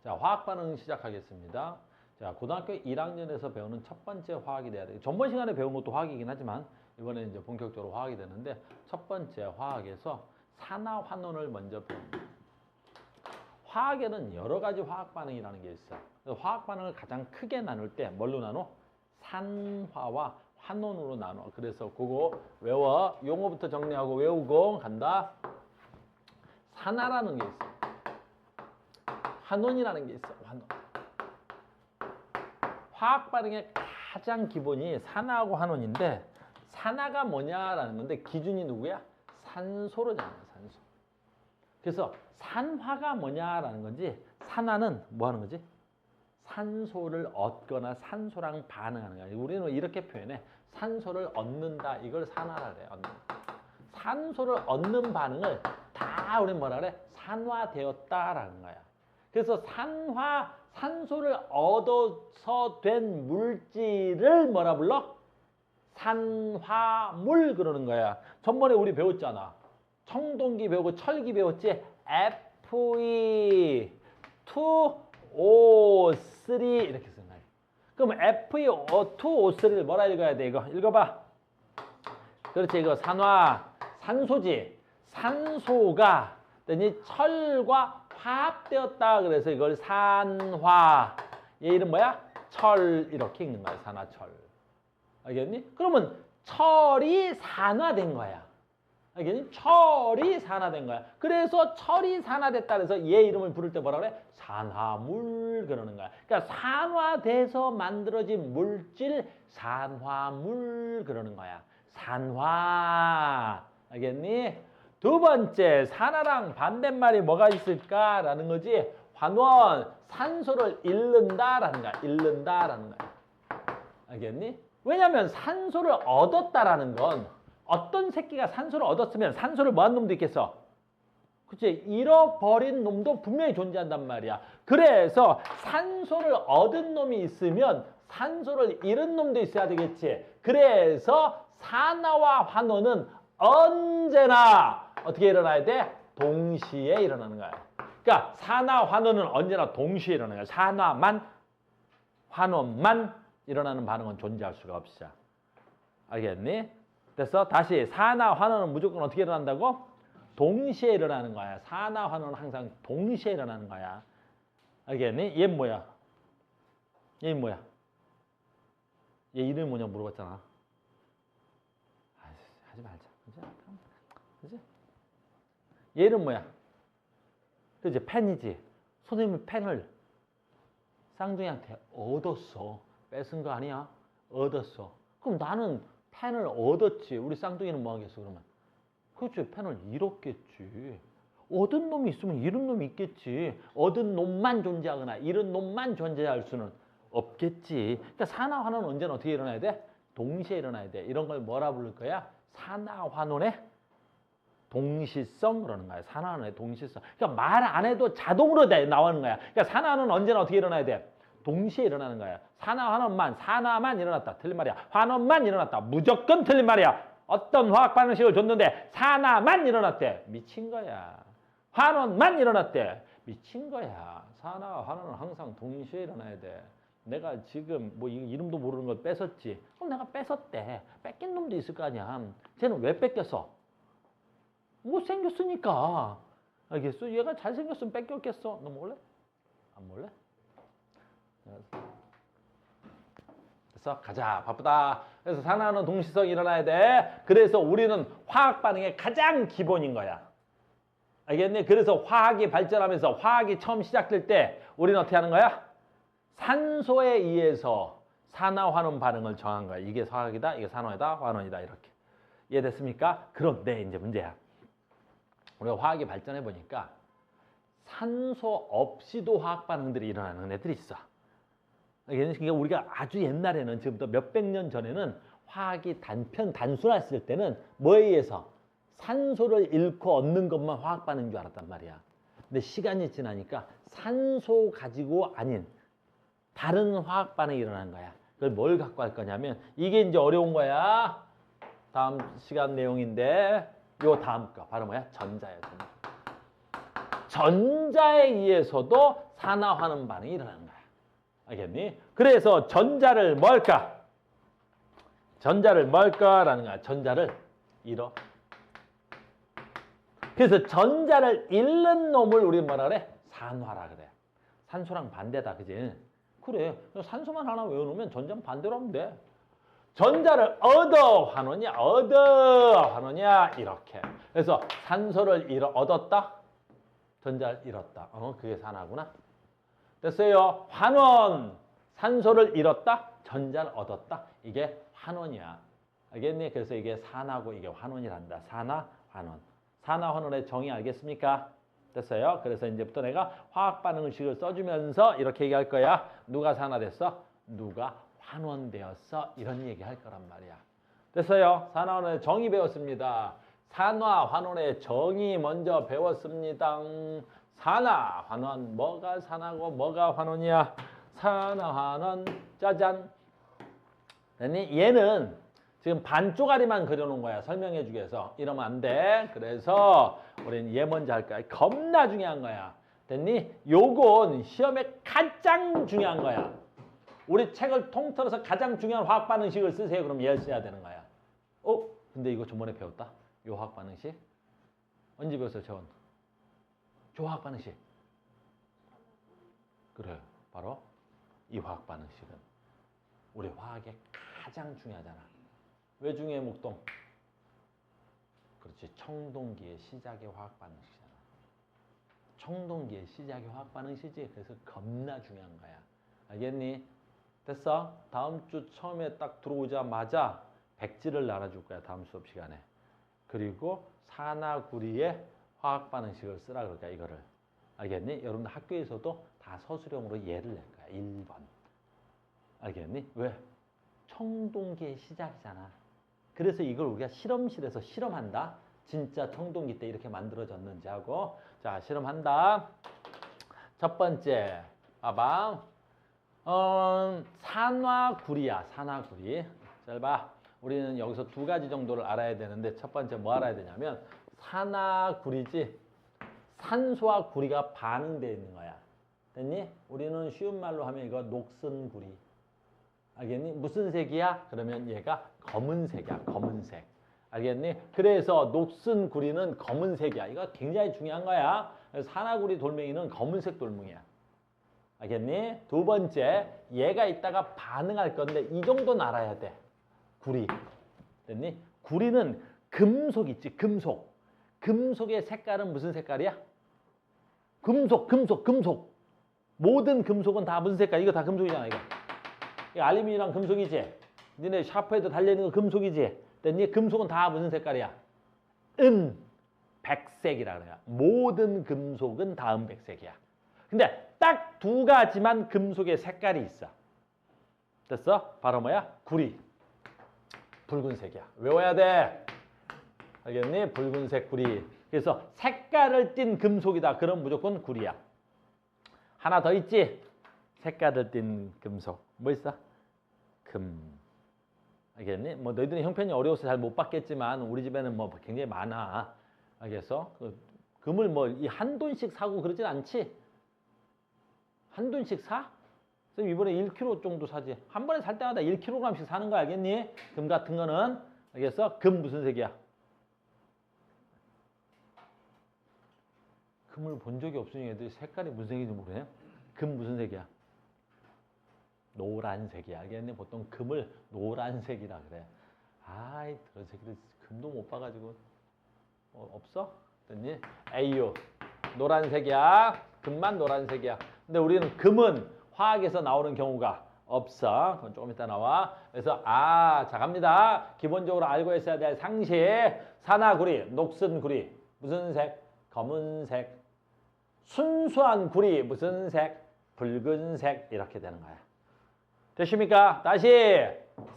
자, 화학 반응 시작하겠습니다. 자, 고등학교 1학년에서 배우는 첫 번째 화학이 돼야 돼요. 전번 시간에 배운 것도 화학이긴 하지만 이번에는 이제 본격적으로 화학이 되는데 첫 번째 화학에서 산화환원을 먼저 배웁니다. 화학에는 여러 가지 화학 반응이라는 게 있어요. 화학 반응을 가장 크게 나눌 때 뭘로 나눠? 산화와 환원으로 나눠. 그래서 그거 외워. 용어부터 정리하고 외우고 간다. 산화라는 게 있어요. 환원이라는 게 있어요. 환원. 화학 반응의 가장 기본이 산화하고 환원인데 산화가 뭐냐라는 건데 기준이 누구야? 산소로잖아요. 산소. 그래서 산화가 뭐냐라는 건지 산화는 뭐 하는 거지? 산소를 얻거나 산소랑 반응하는 거야. 우리는 이렇게 표현해. 산소를 얻는다. 이걸 산화라 그래. 얻는다. 산소를 얻는 반응을 다 우리 뭐라 그래? 산화되었다라는 거야. 그래서 산소를 얻어서 된 물질을 뭐라 불러? 산화물 그러는 거야. 전번에 우리 배웠잖아. 청동기 배우고 철기 배웠지? Fe2O3 이렇게 쓰는 거야. 그럼 Fe2O3를 뭐라 읽어야 돼? 이거 읽어봐. 그렇지. 이거 산소지. 산소가 철과 화합되었다. 그래서 이걸 산화. 얘 이름 뭐야? 철 이렇게 읽는 거야. 산화철. 알겠니? 그러면 철이 산화된 거야. 알겠니? 철이 산화된 거야. 그래서 철이 산화됐다 그래서 얘 이름을 부를 때 뭐라 그래? 산화물 그러는 거야. 그러니까 산화돼서 만들어진 물질 산화물 그러는 거야. 산화. 알겠니? 두 번째, 산화랑 반대말이 뭐가 있을까라는 거지. 환원, 산소를 잃는다라는 거야. 잃는다라는 거야. 알겠니? 왜냐하면 산소를 얻었다라는 건 어떤 새끼가 산소를 얻었으면 산소를 뭐한 놈도 있겠어? 그치? 잃어버린 놈도 분명히 존재한단 말이야. 그래서 산소를 얻은 놈이 있으면 산소를 잃은 놈도 있어야 되겠지. 그래서 산화와 환원은 언제나 어떻게 일어나야 돼? 동시에 일어나는 거야. 그러니까 산화, 환원은 언제나 동시에 일어나는 거야. 산화만, 환원만 일어나는 반응은 존재할 수가 없어. 알겠니? 됐어? 다시 산화, 환원은 무조건 어떻게 일어난다고? 동시에 일어나는 거야. 산화, 환원은 항상 동시에 일어나는 거야. 알겠니? 얘 뭐야? 얘 뭐야? 얘 이름이 뭐냐 물어봤잖아. 하지 말자. 그지? 얘 이름 뭐야? 그지? 펜이지. 선생님이 펜을 쌍둥이한테 얻었어. 뺏은 거 아니야? 얻었어. 그럼 나는 펜을 얻었지. 우리 쌍둥이는 뭐 하겠어, 그러면? 그렇지. 펜을 잃었겠지. 얻은 놈이 있으면 잃은 놈이 있겠지. 얻은 놈만 존재하거나 잃은 놈만 존재할 수는 없겠지. 그러니까 산화환원은 언제나 어떻게 일어나야 돼? 동시에 일어나야 돼. 이런 걸 뭐라 부를 거야? 산화환원의 동시성 그러는 거야. 산화환원의 동시성. 그러니까 말 안 해도 자동으로 나오는 거야. 그러니까 산화환원은 언제나 어떻게 일어나야 돼? 동시에 일어나는 거야. 산화환원만, 산화만 일어났다. 틀린 말이야. 환원만 일어났다. 무조건 틀린 말이야. 어떤 화학 반응식을 줬는데 산화만 일어났대. 미친 거야. 환원만 일어났대. 미친 거야. 산화와 환원은 항상 동시에 일어나야 돼. 내가 지금 뭐 이름도 모르는 걸 뺏었지. 그럼 내가 뺏었대. 뺏긴 놈도 있을 거 아니야. 쟤는 왜 뺏겼어? 못생겼으니까. 알겠어? 얘가 잘생겼으면 뺏겼겠어. 너 몰래? 안 몰래? 그래서 가자. 바쁘다. 그래서 산화는 동시성이 일어나야 돼. 그래서 우리는 화학 반응의 가장 기본인 거야. 알겠니? 그래서 화학이 발전하면서 화학이 처음 시작될 때 우리는 어떻게 하는 거야? 산소에 의해서 산화환원 반응을 정한 거야. 이게 화학이다, 이게 산화이다, 환원이다 이렇게. 이해됐습니까? 그런데 이제 문제야. 우리가 화학이 발전해 보니까 산소 없이도 화학 반응들이 일어나는 애들이 있어. 그러니까 우리가 아주 옛날에는 지금부터 몇백 년 전에는 화학이 단순했을 때는 뭐에 의해서? 산소를 잃고 얻는 것만 화학 반응인 줄 알았단 말이야. 근데 시간이 지나니까 산소 가지고 아닌 다른 화학 반응이 일어나는 거야. 그걸 뭘 갖고 할 거냐면 이게 이제 어려운 거야. 다음 시간 내용인데 요 다음 거 바로 뭐야? 전자야. 전자. 전자에 의해서도 산화하는 반응이 일어나는 거야. 알겠니? 그래서 전자를 뭘까? 전자를 뭘까라는 거야. 전자를 잃어. 그래서 전자를 잃는 놈을 우리 뭐라 그래? 산화라 그래. 산소랑 반대다, 그지? 그래. 산소만 하나 외워놓으면 전자는 반대로 하면 돼. 전자를 얻어 환원이야. 얻어 환원이야. 이렇게. 그래서 산소를 얻었다. 전자를 잃었다. 그게 산화구나. 됐어요. 환원. 산소를 잃었다. 전자를 얻었다. 이게 환원이야. 알겠니? 그래서 이게 산화고 이게 환원이란다. 산화, 환원. 산화, 환원의 정의 알겠습니까? 됐어요. 그래서 이제부터 내가 화학 반응식을 써주면서 이렇게 얘기할 거야. 누가 산화됐어? 누가 환원되었어? 이런 얘기 할 거란 말이야. 됐어요. 산화, 환원의 정의 배웠습니다. 산화, 환원의 정의 먼저 배웠습니다. 산화, 환원. 뭐가 산화고 뭐가 환원이야? 산화, 환원. 짜잔. 됐니? 얘는 지금 반 쪼가리만 그려놓은 거야. 설명해 주기 위해서. 이러면 안 돼. 그래서 우리는 얘 먼저 할 거야. 겁나 중요한 거야. 됐니? 요건 시험에 가장 중요한 거야. 우리 책을 통틀어서 가장 중요한 화학 반응식을 쓰세요. 그럼 얘를 써야 되는 거야. 근데 이거 저번에 배웠다. 요 화학 반응식. 언제 배웠어요, 재원? 저 화학 반응식. 그래. 바로 이 화학 반응식은 우리 화학에 가장 중요하잖아. 왜 중요해, 목동? 그렇지. 청동기의 시작의 화학 반응식이잖아. 청동기의 시작의 화학 반응식이지. 그래서 겁나 중요한 거야. 알겠니? 됐어? 다음 주 처음에 딱 들어오자마자 백지를 날아줄 거야. 다음 수업 시간에. 그리고 산화구리의 화학 반응식을 쓰라 그럴 거야. 이거를. 알겠니? 여러분들 학교에서도 다 서술형으로 예를 낼 거야. 1번. 알겠니? 왜? 청동기의 시작이잖아. 그래서 이걸 우리가 실험실에서 실험한다. 진짜 청동기 때 이렇게 만들어졌는지 하고. 자, 실험한다. 첫 번째. 봐봐. 산화구리야. 산화구리. 잘 봐. 우리는 여기서 두 가지 정도를 알아야 되는데 첫 번째 뭐 알아야 되냐면 산화구리지. 산소와 구리가 반응되어 있는 거야. 됐니? 우리는 쉬운 말로 하면 이거 녹슨구리. 알겠니? 무슨 색이야? 그러면 얘가 검은색이야. 검은색. 알겠니? 그래서 녹슨구리는 검은색이야. 이거 굉장히 중요한 거야. 산화구리 돌멩이는 검은색 돌멩이야. 알겠니? 두 번째, 얘가 이따가 반응할 건데 이 정도는 알아야 돼. 구리. 됐니? 구리는 금속 있지. 금속. 금속의 색깔은 무슨 색깔이야? 금속. 모든 금속은 다 무슨 색깔? 이거 다 금속이잖아, 이거. 이 알루미늄이랑 금속이지. 니네 샤프에도 달려있는 거 금속이지. 근데 금속은 다 무슨 색깔이야? 백색이라 그래요. 모든 금속은 다 백색이야. 근데 딱 두 가지만 금속의 색깔이 있어. 됐어? 바로 뭐야? 구리. 붉은색이야. 외워야 돼. 알겠니? 붉은색 구리. 그래서 색깔을 띤 금속이다. 그럼 무조건 구리야. 하나 더 있지? 색깔을 띤 금속. 뭐 있어? 금. 알겠니? 뭐 너희들은 형편이 어려워서 잘 못 봤겠지만 우리 집에는 뭐 굉장히 많아. 알겠어? 금을 뭐 이 한 돈씩 사고 그러진 않지? 한 돈씩 사? 그래서 이번에 1kg 정도 사지. 한 번에 살 때마다 1kg씩 사는 거 알겠니? 금 같은 거는. 알겠어? 금 무슨 색이야? 금을 본 적이 없으니 애들이 색깔이 무슨 색인지 모르네. 금 무슨 색이야? 노란색이야. 알겠니? 보통 금을 노란색이라 그래. 아이, 그런 새끼들 금도 못 봐가지고. 없어? 됐니? 에이유. 노란색이야. 금만 노란색이야. 근데 우리는 금은 화학에서 나오는 경우가 없어. 그건 조금 이따 나와. 그래서 자 갑니다. 기본적으로 알고 있어야 될 상식. 산화구리, 녹슨구리. 무슨 색? 검은색. 순수한 구리. 무슨 색? 붉은색. 이렇게 되는 거야. 됐습니까? 다시.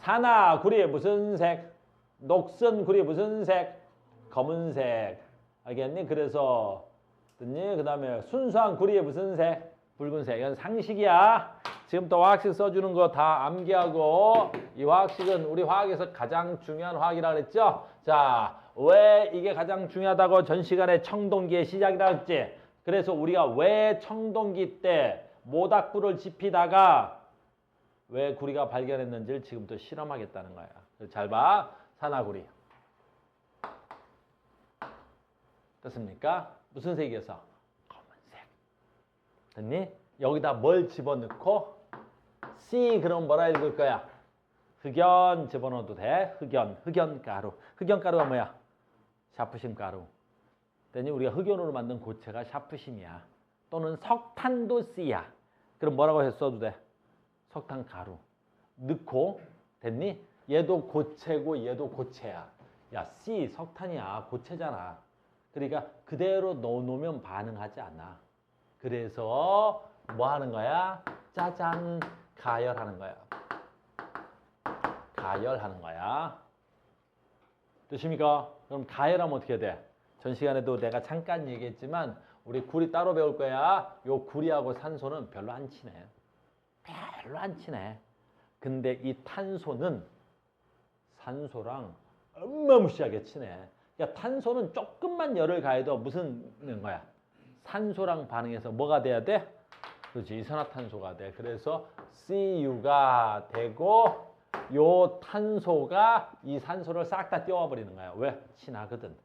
산화구리 무슨 색? 녹슨구리 무슨 색? 검은색. 알겠니? 그래서 됐니? 그 다음에 순수한 구리의 무슨 색? 붉은색. 이건 상식이야. 지금부터 화학식 써주는 거 다 암기하고 이 화학식은 우리 화학에서 가장 중요한 화학이라고 그랬죠? 자, 왜 이게 가장 중요하다고 전 시간에 청동기의 시작이라고 했지? 그래서 우리가 왜 청동기 때 모닥불을 지피다가 왜 구리가 발견했는지를 지금부터 실험하겠다는 거야. 잘 봐. 산화구리. 됐습니까? 무슨 색이어서? 검은색. 됐니? 여기다 뭘 집어넣고 C 그럼 뭐라 읽을 거야? 흑연 집어넣어도 돼. 흑연가루. 흑연가루가 뭐야? 샤프심 가루. 됐니? 우리가 흑연으로 만든 고체가 샤프심이야. 또는 석탄도 C야. 그럼 뭐라고 써도 돼? 석탄가루. 넣고 됐니? 얘도 고체고 얘도 고체야. 야, C 석탄이야. 고체잖아. 그러니까 그대로 넣어놓으면 반응하지 않아. 그래서 뭐 하는 거야? 짜잔, 가열하는 거야. 가열하는 거야. 되십니까? 그럼 가열하면 어떻게 돼? 전 시간에도 내가 잠깐 얘기했지만 우리 구리 따로 배울 거야. 요 구리하고 산소는 별로 안 친해. 별로 안 친해. 근데 이 탄소는 산소랑 어마무시하게 친해. 그러니까 탄소는 조금만 열을 가해도 무슨 거야? 산소랑 반응해서 뭐가 돼야 돼? 그렇지, 이산화탄소가 돼. 그래서 CU가 되고 요 탄소가 이 산소를 싹 다 띄워버리는 거야. 왜? 친하거든.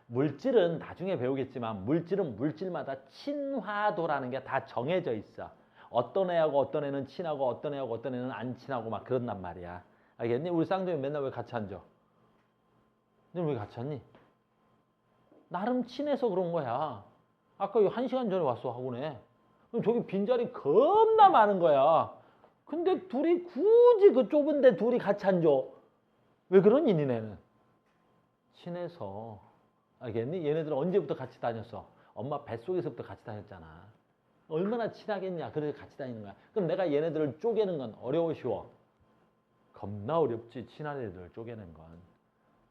물질은 나중에 배우겠지만 물질은 물질마다 친화도라는 게 다 정해져 있어. 어떤 애하고 어떤 애는 친하고 어떤 애하고 어떤 애는 안 친하고 막 그런단 말이야. 알겠니? 우리 쌍둥이 맨날 왜 같이 앉아? 너는 왜 같이 앉니? 나름 친해서 그런 거야. 아까 1시간 전에 왔어, 학원에. 그럼 저기 빈자리 겁나 많은 거야. 근데 둘이 굳이 그 좁은데 둘이 같이 앉아. 왜 그러니, 니네는? 친해서. 알겠니? 얘네들은 언제부터 같이 다녔어? 엄마 뱃속에서부터 같이 다녔잖아. 얼마나 친하겠냐. 그래서 같이 다니는 거야. 그럼 내가 얘네들을 쪼개는 건 어려워, 쉬워? 겁나 어렵지, 친한 애들을 쪼개는 건.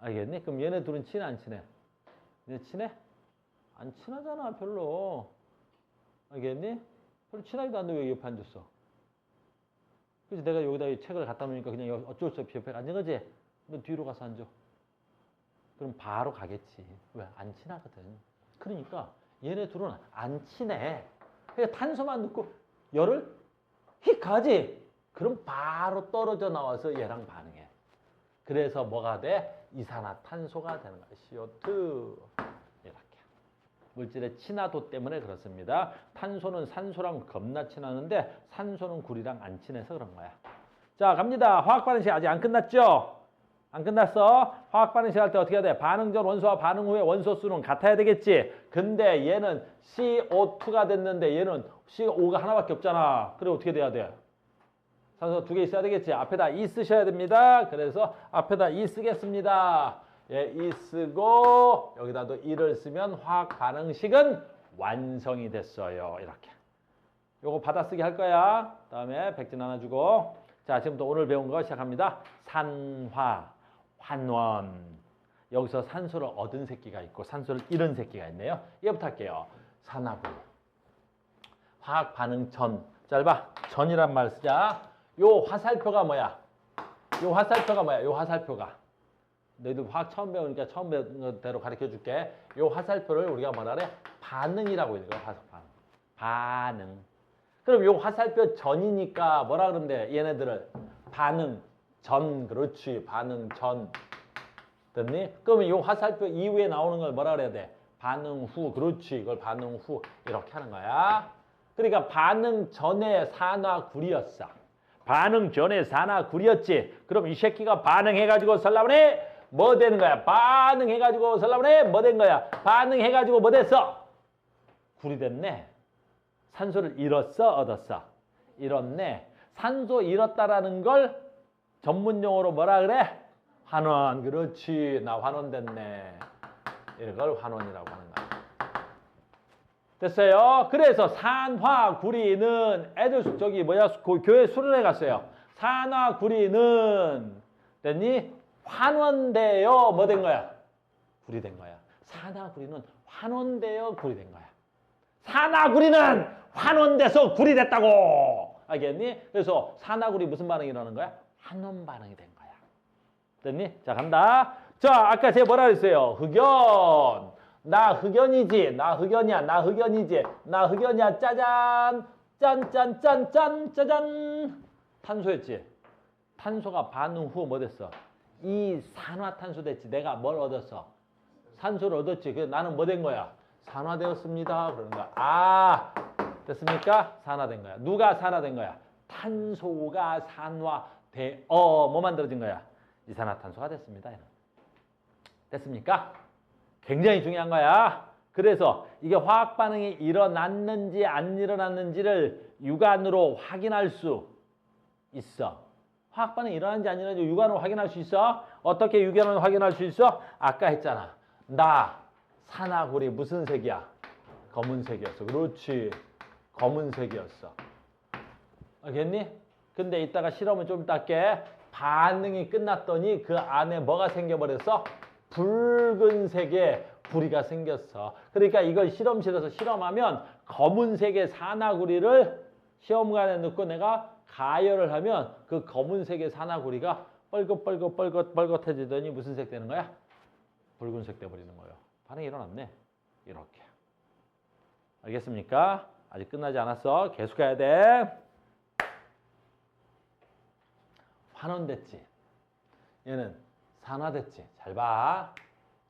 알겠니? 그럼 얘네 둘은 친해, 안 친해? 얘네 친해? 안 친하잖아, 별로. 알겠니? 별로 친하지도 않는데 왜 옆에 앉았어? 그래서 내가 여기다 이 책을 갖다 놓으니까 그냥 어쩔 수 없이 옆에 앉은 거지? 너 뒤로 가서 앉아. 그럼 바로 가겠지. 왜? 안 친하거든. 그러니까 얘네 둘은 안 친해. 그냥 탄소만 넣고 열을 휙 가지. 그럼 바로 떨어져 나와서 얘랑 반응해. 그래서 뭐가 돼? 이산화탄소가 되는 거야. CO2. 이렇게. 물질의 친화도 때문에 그렇습니다. 탄소는 산소랑 겁나 친하는데 산소는 구리랑 안 친해서 그런 거야. 자, 갑니다. 화학 반응식 아직 안 끝났죠? 안 끝났어. 화학 반응식 할 때 어떻게 해야 돼? 반응 전 원소와 반응 후에 원소 수는 같아야 되겠지. 근데 얘는 CO2가 됐는데 얘는 CO5가 하나밖에 없잖아. 그래 어떻게 돼야 돼? 산소 2개 있어야 되겠지. 앞에다 E 쓰셔야 됩니다. 그래서 앞에다 E 쓰겠습니다. 예, E 쓰고 여기다도 E를 쓰면 화학 반응식은 완성이 됐어요. 이렇게. 요거 받아쓰기 할 거야. 다음에 백진 하나 주고. 자, 지금부터 오늘 배운 거 시작합니다. 산화, 환원. 여기서 산소를 얻은 새끼가 있고 산소를 잃은 새끼가 있네요. 얘부터 할게요. 산화구. 화학 반응 전. 짧아. 전이란 말 쓰자. 요 화살표가 뭐야? 요 화살표가 뭐야? 요 화살표가. 너희들 화학 처음 배우니까 처음 배운 대로 가르쳐 줄게. 요 화살표를 우리가 뭐라 그래? 반응이라고 읽어. 반응. 그럼 요 화살표 전이니까 뭐라 그러면 돼? 얘네들을 반응 전. 그렇지. 반응 전. 됐니? 그러면 요 화살표 이후에 나오는 걸 뭐라 그래야 돼? 반응 후. 그렇지. 이걸 반응 후. 이렇게 하는 거야. 그러니까 반응 전에 산화구리였어. 반응 전에 산화구리였지. 그럼 이 새끼가 반응해가지고 설라보네 뭐 되는 거야? 반응해가지고 설라보네 뭐 된 거야? 반응해가지고 뭐 됐어? 구리 됐네. 산소를 잃었어? 얻었어? 잃었네. 산소 잃었다라는 걸 전문용어로 뭐라 그래? 환원. 그렇지. 나 환원됐네. 이걸 환원이라고 하는 거야. 됐어요? 그래서 산화구리는 애들 저기 뭐야 교회 수련회 갔어요. 산화구리는 됐니? 환원되어 뭐 된 거야? 구리 된 거야. 산화구리는 환원되어 구리 된 거야. 산화구리는 환원돼서 구리 됐다고. 알겠니? 그래서 산화구리 무슨 반응이 일어나는 거야? 환원 반응이 된 거야. 됐니? 자, 간다. 자, 아까 제가 뭐라 그랬어요? 흑연. 나 흑연이지. 나 흑연이야. 나 흑연이지. 나 흑연이야. 짜잔. 짠짠짠짠 짜잔. 탄소였지. 탄소가 반응 후 뭐 됐어? 이산화탄소 됐지. 내가 뭘 얻었어? 산소를 얻었지. 그래서 나는 뭐 된 거야? 산화되었습니다. 그러는 거야. 아, 됐습니까? 산화된 거야. 누가 산화된 거야? 탄소가 산화되어 뭐 만들어진 거야? 이산화탄소가 됐습니다. 됐습니까? 굉장히 중요한 거야. 그래서 이게 화학 반응이 일어났는지 안 일어났는지를 육안으로 확인할 수 있어. 화학 반응이 일어났는지 안 일어났는지 육안으로 확인할 수 있어? 어떻게 육안으로 확인할 수 있어? 아까 했잖아. 나 산화구리 무슨 색이야? 검은색이었어. 그렇지. 검은색이었어. 알겠니? 근데 이따가 실험을 좀 이따 할게. 반응이 끝났더니 그 안에 뭐가 생겨버렸어? 붉은색의 구리가 생겼어. 그러니까 이걸 실험실에서 실험하면 검은색의 산화구리를 시험관에 넣고 내가 가열을 하면 그 검은색의 산화구리가 뻘긋해지더니 무슨 색 되는 거야? 붉은색 돼버리는 거예요. 반응이 일어났네. 이렇게. 알겠습니까? 아직 끝나지 않았어. 계속 해야 돼. 환원됐지. 얘는 산화됐지. 잘 봐.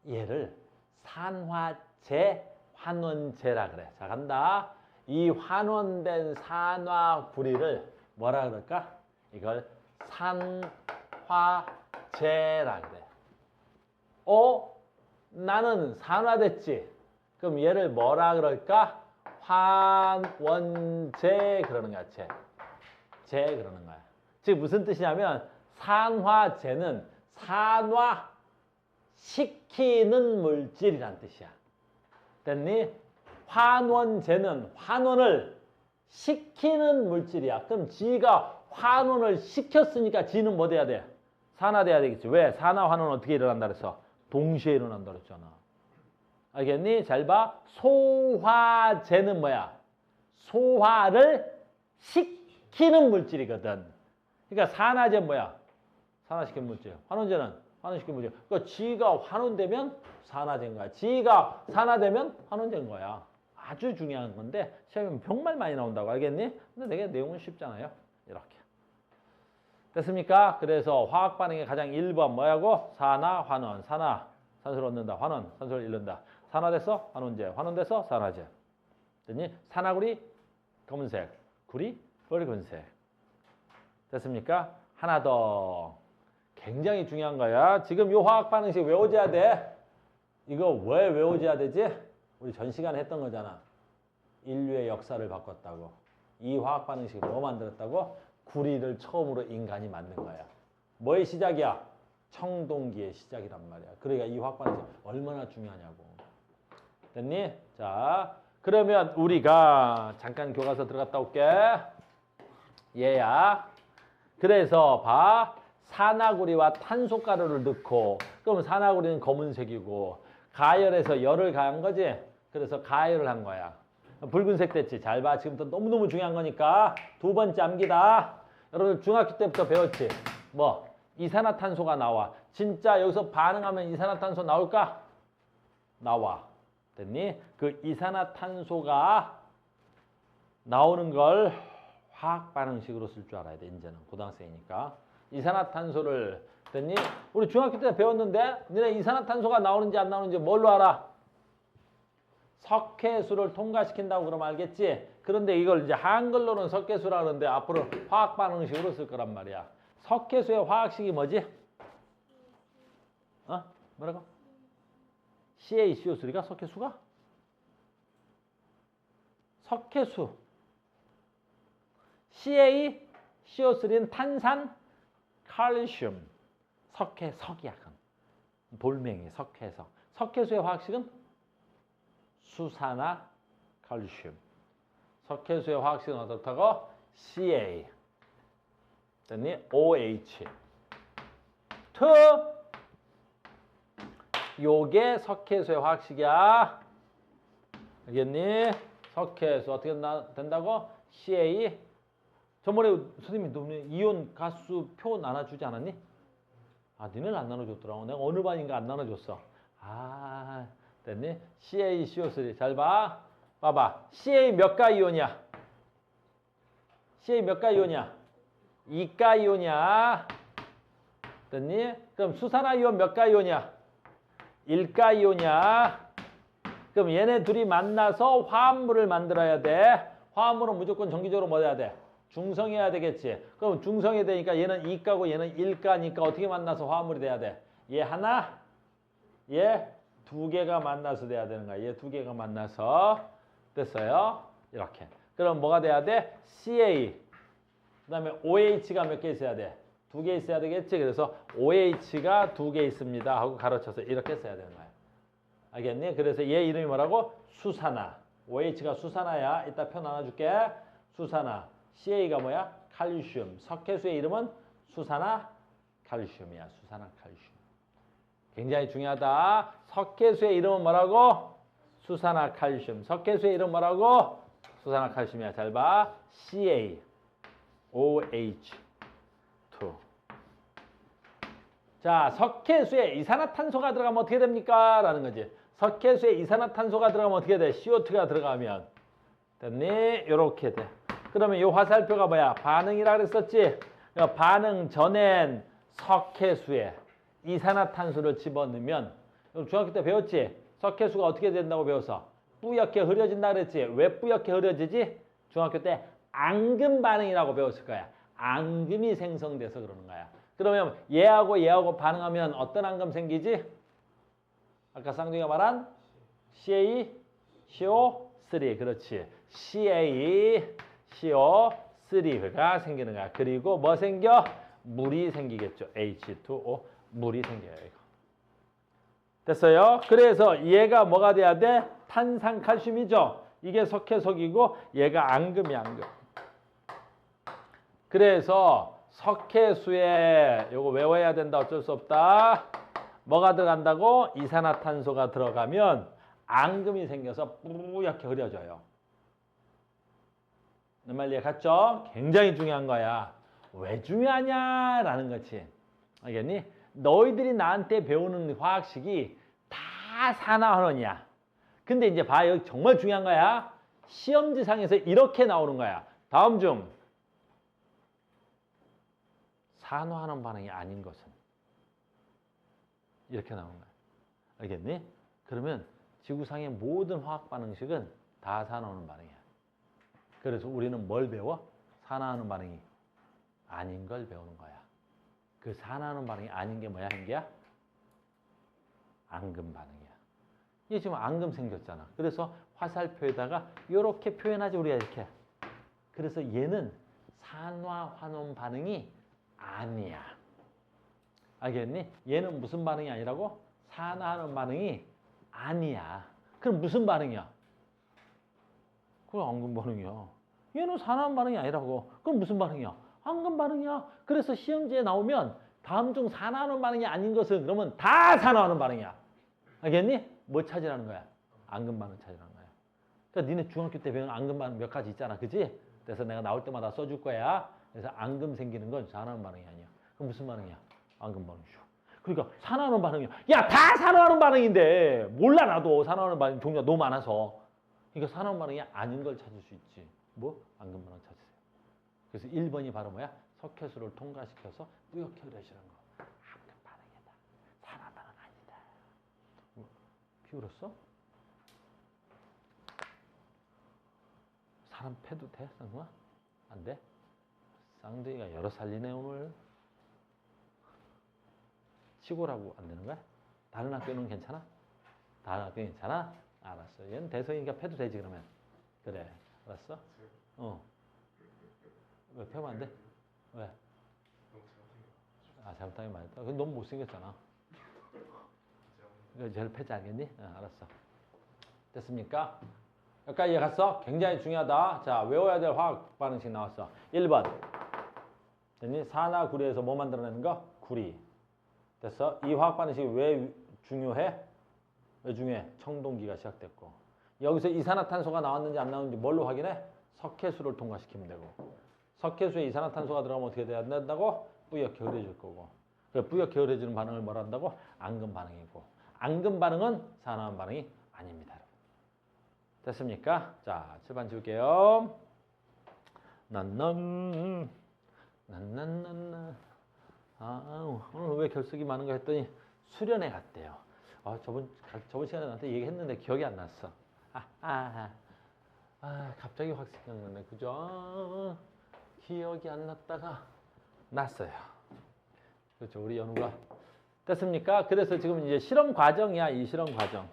얘를 산화제, 환원제라 그래. 자, 간다. 이 환원된 산화구리를 뭐라 그럴까? 이걸 산화제라 그래. 나는 산화됐지. 그럼 얘를 뭐라 그럴까? 환원제 그러는 거야. 제 그러는 거야. 즉 무슨 뜻이냐면 산화제는 산화시키는 물질이란 뜻이야. 됐니? 환원제는 환원을 시키는 물질이야. 그럼 지가 환원을 시켰으니까 지는 뭐 돼야 돼? 산화돼야 되겠지. 왜? 산화 환원은 어떻게 일어난다 그랬어? 동시에 일어난다 그랬잖아. 알겠니? 잘 봐. 소화제는 뭐야? 소화를 시키는 물질이거든. 그러니까 산화제는 뭐야? 산화시키는 물질. 환원제는 환원시키는 물질. 그러니까 지가 환원되면 산화제인 거야. 지가 산화되면 환원제인 거야. 아주 중요한 건데 시험에 정말 많이 나온다고. 알겠니? 근데 되게 내용은 쉽잖아요. 이렇게. 됐습니까? 그래서 화학 반응의 가장 1번 뭐라고? 산화, 환원. 산화, 산소를 얻는다. 환원, 산소를 잃는다. 산화됐어? 환원제. 환원됐어? 산화제. 됐니? 산화구리 검은색, 구리 붉은색. 됐습니까? 하나 더. 굉장히 중요한 거야. 지금 이 화학 반응식 외워져야 돼. 이거 왜 외워져야 되지? 우리 전 시간에 했던 거잖아. 인류의 역사를 바꿨다고. 이 화학 반응식을 뭐 만들었다고? 구리를 처음으로 인간이 만든 거야. 뭐의 시작이야? 청동기의 시작이란 말이야. 그러니까 이 화학 반응식 얼마나 중요하냐고. 됐니? 자, 그러면 우리가 잠깐 교과서 들어갔다 올게. 얘야. 그래서 봐. 산화구리와 탄소가루를 넣고 그럼 산화구리는 검은색이고 가열해서 열을 가한 거지. 그래서 가열을 한 거야. 붉은색 됐지. 잘 봐. 지금부터 너무너무 중요한 거니까 두 번째 암기다. 여러분 중학교 때부터 배웠지. 뭐 이산화탄소가 나와. 진짜 여기서 반응하면 이산화탄소 나올까? 나와. 됐니? 그 이산화탄소가 나오는 걸 화학 반응식으로 쓸 줄 알아야 돼. 이제는 고등학생이니까. 이산화탄소를 됐니? 우리 중학교 때 배웠는데 너네 이산화탄소가 나오는지 안 나오는지 뭘로 알아? 석회수를 통과시킨다고 그러면 알겠지? 그런데 이걸 이제 한글로는 석회수라 그러는데 앞으로 화학 반응식으로 쓸 거란 말이야. 석회수의 화학식이 뭐지? 뭐라고? CaCO3가 석회수가? 석회수. CaCO3는 탄산, 칼슘. 석이야. 돌멩이, 석회석. 석회수의 화학식은 수산화, 칼슘. 석회수의 화학식은 어떻다고? Ca. 됐니? OH. 요게 석회수의 화학식이야. 알겠니? 석회수 어떻게 된다고? Ca. 저번에 선생님이 너네 이온 가수 표 나눠주지 않았니? 아, 니네는 안 나눠줬더라고. 내가 어느 반인가 안 나눠줬어. 아, 됐니? CaCO3. 잘 봐. 봐봐. Ca 몇 가 이온이야? Ca 몇 가 이온이야? 2가 이온이야. 됐니? 그럼 수산화이온 몇 가 이온이야? 1가 이온이야. 그럼 얘네 둘이 만나서 화합물을 만들어야 돼. 화합물은 무조건 정기적으로 뭐 해야 돼? 중성해야 되겠지. 그럼 중성이 되니까 얘는 2가고 얘는 1가니까 어떻게 만나서 화합물이 돼야 돼? 얘 하나, 얘 두 개가 만나서 돼야 되는 거야. 얘 두 개가 만나서 됐어요. 이렇게. 그럼 뭐가 돼야 돼? CA. 그다음에 OH가 몇 개 있어야 돼? 두 개 있어야 되겠지. 그래서 OH가 두 개 있습니다 하고 가르쳐서 이렇게 써야 되는 거야. 알겠니? 그래서 얘 이름이 뭐라고? 수산화. OH가 수산화야. 이따 표 나눠줄게. 수산화. CA가 뭐야? 칼슘. 석회수의 이름은 수산화 칼슘이야. 수산화 칼슘. 굉장히 중요하다. 석회수의 이름은 뭐라고? 수산화 칼슘. 석회수의 이름 뭐라고? 수산화 칼슘이야. 잘 봐. CA, OH, 2. 자, 석회수에 이산화탄소가 들어가면 어떻게 됩니까? 라는 거지. 석회수에 이산화탄소가 들어가면 어떻게 돼? CO2가 들어가면. 됐니? 이렇게 돼. 그러면 이 화살표가 뭐야? 반응이라 그랬었지? 그러니까 반응 전엔 석회수에 이산화탄소를 집어넣으면 중학교 때 배웠지? 석회수가 어떻게 된다고 배웠어? 뿌옇게 흐려진다 그랬지? 왜 뿌옇게 흐려지지? 중학교 때 앙금 반응이라고 배웠을 거야. 앙금이 생성돼서 그러는 거야. 그러면 얘하고 얘하고 반응하면 어떤 앙금 생기지? 아까 쌍둥이가 말한 CaCO3. 그렇지. CaCO3가 생기는 거야. 그리고 뭐 생겨? 물이 생기겠죠. H2O. 물이 생겨요. 이거. 됐어요? 그래서 얘가 뭐가 돼야 돼? 탄산칼슘이죠. 이게 석회석이고 얘가 앙금이야. 앙금. 그래서 석회수에 요거 외워야 된다. 어쩔 수 없다. 뭐가 들어간다고? 이산화탄소가 들어가면 앙금이 생겨서 뿌옇게 흐려져요. 내 말 이해 갔죠? 굉장히 중요한 거야. 왜 중요하냐라는 거지. 알겠니? 너희들이 나한테 배우는 화학식이 다 산화환원이야. 근데 이제 봐. 여기 정말 중요한 거야. 시험지상에서 이렇게 나오는 거야. 다음 중 산화환원 반응이 아닌 것은 이렇게 나오는 거야. 알겠니? 그러면 지구상의 모든 화학 반응식은 다 산화환원 반응이야. 그래서 우리는 뭘 배워? 산화환원 반응이 아닌 걸 배우는 거야. 그 산화환원 반응이 아닌 게 뭐야, 한계야? 앙금 반응이야. 이게 지금 앙금 생겼잖아. 그래서 화살표에다가 이렇게 표현하지, 우리가 이렇게. 그래서 얘는 산화환원 반응이 아니야. 알겠니? 얘는 무슨 반응이 아니라고? 산화환원 반응이 아니야. 그럼 무슨 반응이야? 그럼 앙금 반응이야. 얘는 산화환원 반응이 아니라고. 그럼 무슨 반응이야? 앙금 반응이야. 그래서 시험지에 나오면 다음 중 산화환원 반응이 아닌 것은 그러면 다 산화환원 반응이야. 알겠니? 뭐 찾으라는 거야? 앙금 반응 찾으라는 거야. 그러니까 니네 중학교 때 배운 앙금 반응 몇 가지 있잖아. 그지? 그래서 내가 나올 때마다 써줄 거야. 그래서 앙금 생기는 건 산화환원 반응이 아니야. 그럼 무슨 반응이야? 앙금 반응이죠. 그러니까 산화환원 반응이야. 야, 다 산화환원 반응인데 몰라 나도 산화환원 반응 종류가 너무 많아서. 그러니까 산화환원 반응이 아닌 걸 찾을 수 있지. 뭐? 앙금 반응 찾으세요. 그래서 1번이 바로 뭐야? 석회수를 통과시켜서 뿌옇게 흐려지는 거. 앙금 반응이다. 산화환원 반응 아니다. 피울었어? 사람 패도 돼? 쌍둥아? 안 돼? 쌍둥이가 여러 살리네 오늘. 치고라고 안 되는 거야? 다른 학교는 괜찮아? 다른 학교 괜찮아? 알았어. 얘는 대성이니까 패도 되지 그러면. 그래. 알았어? 어. 왜 패면 안 돼? 왜? 아, 잘못하긴 말했다. 너무 못생겼잖아. 이거 제일 패지 알겠니? 알았어. 됐습니까? 여기까지 이해갔어? 굉장히 중요하다. 자, 외워야 될 화학 반응식 나왔어. 1번. 됐니? 산화구리에서 뭐 만들어내는 거? 구리. 됐어? 이 화학 반응식이 왜 중요해? 왜 중요해? 청동기가 시작됐고. 여기서 이산화탄소가 나왔는지 안 나왔는지 뭘로 확인해? 석회수를 통과시키면 되고. 석회수에 이산화탄소가 들어가면 어떻게 돼야 된다고? 뿌옇게 흐려질 거고. 뿌옇게 흐려지는 반응을 뭐라 한다고? 앙금 반응이고. 앙금 반응은 산화환원 반응이 아닙니다. 됐습니까? 자, 칠판 지울게요. 난난 오늘 왜 결석이 많은가 했더니 수련회 갔대요. 저번 시간에 나한테 얘기했는데 기억이 안 났어. 갑자기 확 생각나네. 그죠? 기억이 안 났다가 났어요. 그렇죠. 우리 연우가 됐습니까? 그래서 지금 이제 실험 과정이야. 이 실험 과정.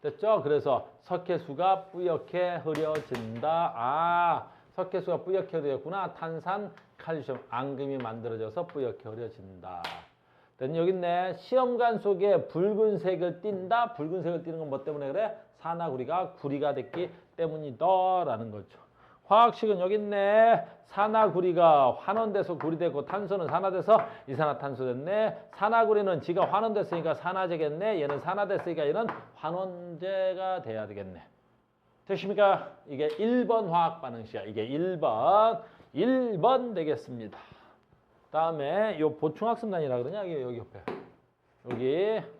됐죠? 그래서 석회수가 뿌옇게 흐려진다. 석회수가 뿌옇게 흐려졌구나. 탄산, 칼슘, 앙금이 만들어져서 뿌옇게 흐려진다. 여기 있네. 시험관 속에 붉은색을 띈다. 붉은색을 띠는 건 뭐 때문에 그래? 산화구리가 구리가 됐기 때문이다 라는 거죠. 화학식은 여기 있네. 산화구리가 환원돼서 구리되고 탄소는 산화돼서 이산화탄소 됐네. 산화구리는 지가 환원됐으니까 산화제겠네. 얘는 산화됐으니까 얘는 환원제가 돼야 되겠네. 되십니까? 이게 1번 화학 반응식이야. 이게 1번 되겠습니다. 다음에 요 보충학습단이라 그러냐? 여기 옆에.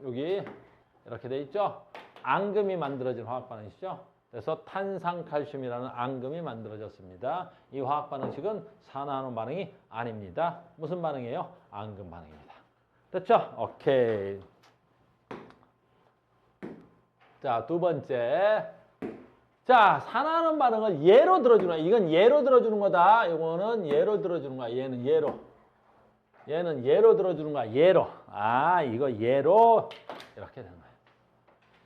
여기 이렇게 돼 있죠? 앙금이 만들어진 화학 반응식이죠. 그래서 탄산칼슘이라는 앙금이 만들어졌습니다. 이 화학 반응식은 산화하는 반응이 아닙니다. 무슨 반응이에요? 앙금 반응입니다. 됐죠? 오케이. 자, 두 번째. 자, 산화하는 반응을 예로 들어주는 거야. 이건 예로 들어주는 거다. 이거는 예로 들어주는 거야. 얘는 예로. 얘는 예로 들어주는 거야. 예로. 이거 예로 이렇게 되는 거야.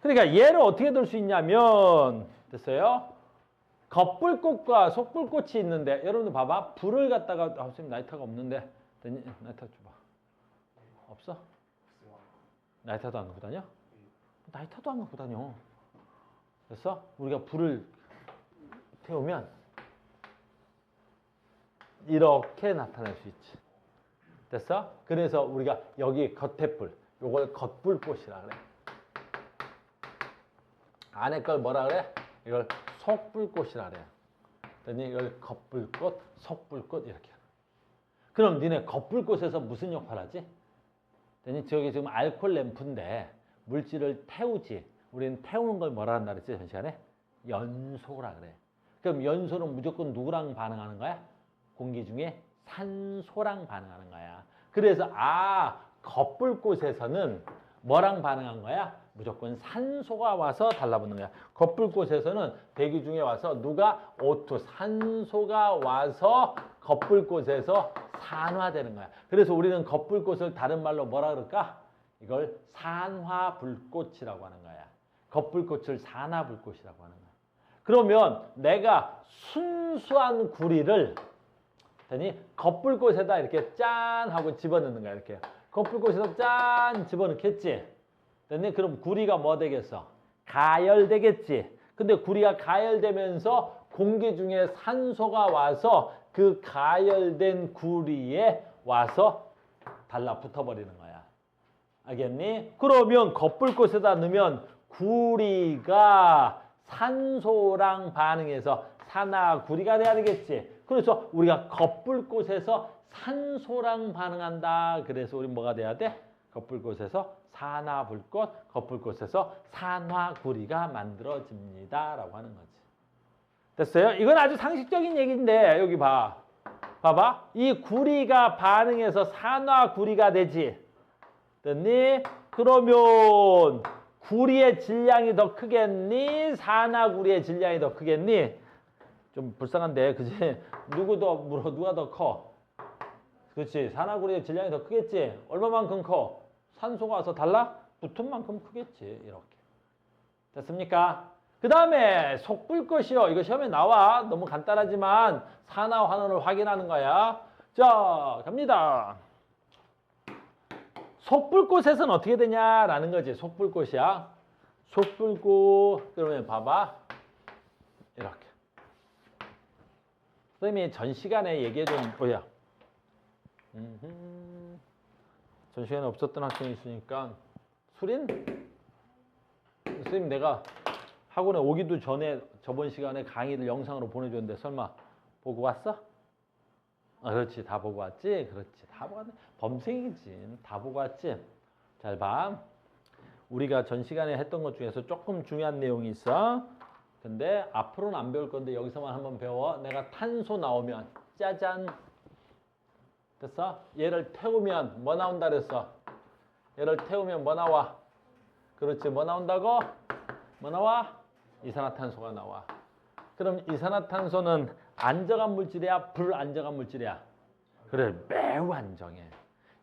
그러니까 얘를 어떻게 들 수 있냐면 됐어요? 겉불꽃과 속불꽃이 있는데 여러분들 봐봐. 불을 갖다가 선생님 라이터가 없는데 라이터 줘봐. 없어? 라이터도 안 갖고 다녀? 라이터도 안 갖고 다녀. 그래서 우리가 불을 태우면 이렇게 나타날 수 있지. 됐어? 그래서 우리가 여기 겉에 불, 요걸 겉불꽃이라 그래. 안에 걸 뭐라 그래? 이걸 속불꽃이라 그래. 그랬더니 이걸 겉불꽃, 속불꽃 이렇게. 그럼 니네 겉불꽃에서 무슨 역할을 하지? 그랬더니 저기 지금 알코올 램프인데 물질을 태우지. 우리는 태우는 걸 뭐라 한다 그랬지? 전 시간에? 연소라 그래. 그럼 연소는 무조건 누구랑 반응하는 거야? 공기 중에 산소랑 반응하는 거야. 그래서 겉불꽃에서는 뭐랑 반응한 거야? 무조건 산소가 와서 달라붙는 거야. 겉불꽃에서는 대기 중에 와서 누가? O2, 산소가 와서 겉불꽃에서 산화되는 거야. 그래서 우리는 겉불꽃을 다른 말로 뭐라 그럴까? 이걸 산화불꽃이라고 하는 거야. 겉불꽃을 산화불꽃이라고 하는 거야. 그러면 내가 순수한 구리를 겉불꽃에다 이렇게 짠 하고 집어넣는 거야. 이렇게 겉불꽃에서 짠 집어넣겠지. 그럼 구리가 뭐 되겠어? 가열되겠지. 근데 구리가 가열되면서 공기 중에 산소가 와서 그 가열된 구리에 와서 달라붙어 버리는 거야. 알겠니? 그러면 겉불꽃에다 넣으면 구리가 산소랑 반응해서 산화구리가 돼야 되겠지. 그래서 우리가 겉불꽃에서 산소랑 반응한다. 그래서 우리 뭐가 돼야 돼? 겉불꽃에서 산화불꽃, 겉불꽃에서 산화구리가 만들어집니다. 라고 하는 거지. 됐어요? 이건 아주 상식적인 얘기인데 여기 봐봐. 이 구리가 반응해서 산화구리가 되지. 됐니? 그러면 구리의 질량이 더 크겠니? 산화구리의 질량이 더 크겠니? 좀 불쌍한데, 그지? 누가 더 커? 그렇지. 산화구리의 질량이 더 크겠지? 얼마만큼 커? 산소가 와서 달라붙은 만큼 크겠지. 이렇게. 됐습니까? 그 다음에 속불꽃이요. 이거 시험에 나와. 너무 간단하지만 산화 환원을 확인하는 거야. 자, 갑니다. 속불꽃에서는 어떻게 되냐라는 거지. 속불꽃이야. 속불꽃. 그러면 봐봐. 이렇게. 선생님이 전 시간에 얘기해준 뭐야? 전 시간에 없었던 학생이 있으니까 수린? 선생님 내가 학원에 오기도 전에 저번 시간에 강의를 영상으로 보내줬는데 설마 보고 왔어? 그렇지. 다 보고 왔지? 그렇지. 다 보고 왔네. 범생이지. 다 보고 왔지? 잘 봐. 우리가 전 시간에 했던 것 중에서 조금 중요한 내용이 있어. 근데 앞으로는 안 배울 건데 여기서만 한번 배워. 내가 탄소 나오면 짜잔. 됐어? 얘를 태우면 뭐 나온다 그랬어? 얘를 태우면 뭐 나와? 그렇지. 뭐 나온다고? 뭐 나와? 이산화탄소가 나와. 그럼 이산화탄소는 안정한 물질이야? 불안정한 물질이야? 그래. 매우 안정해.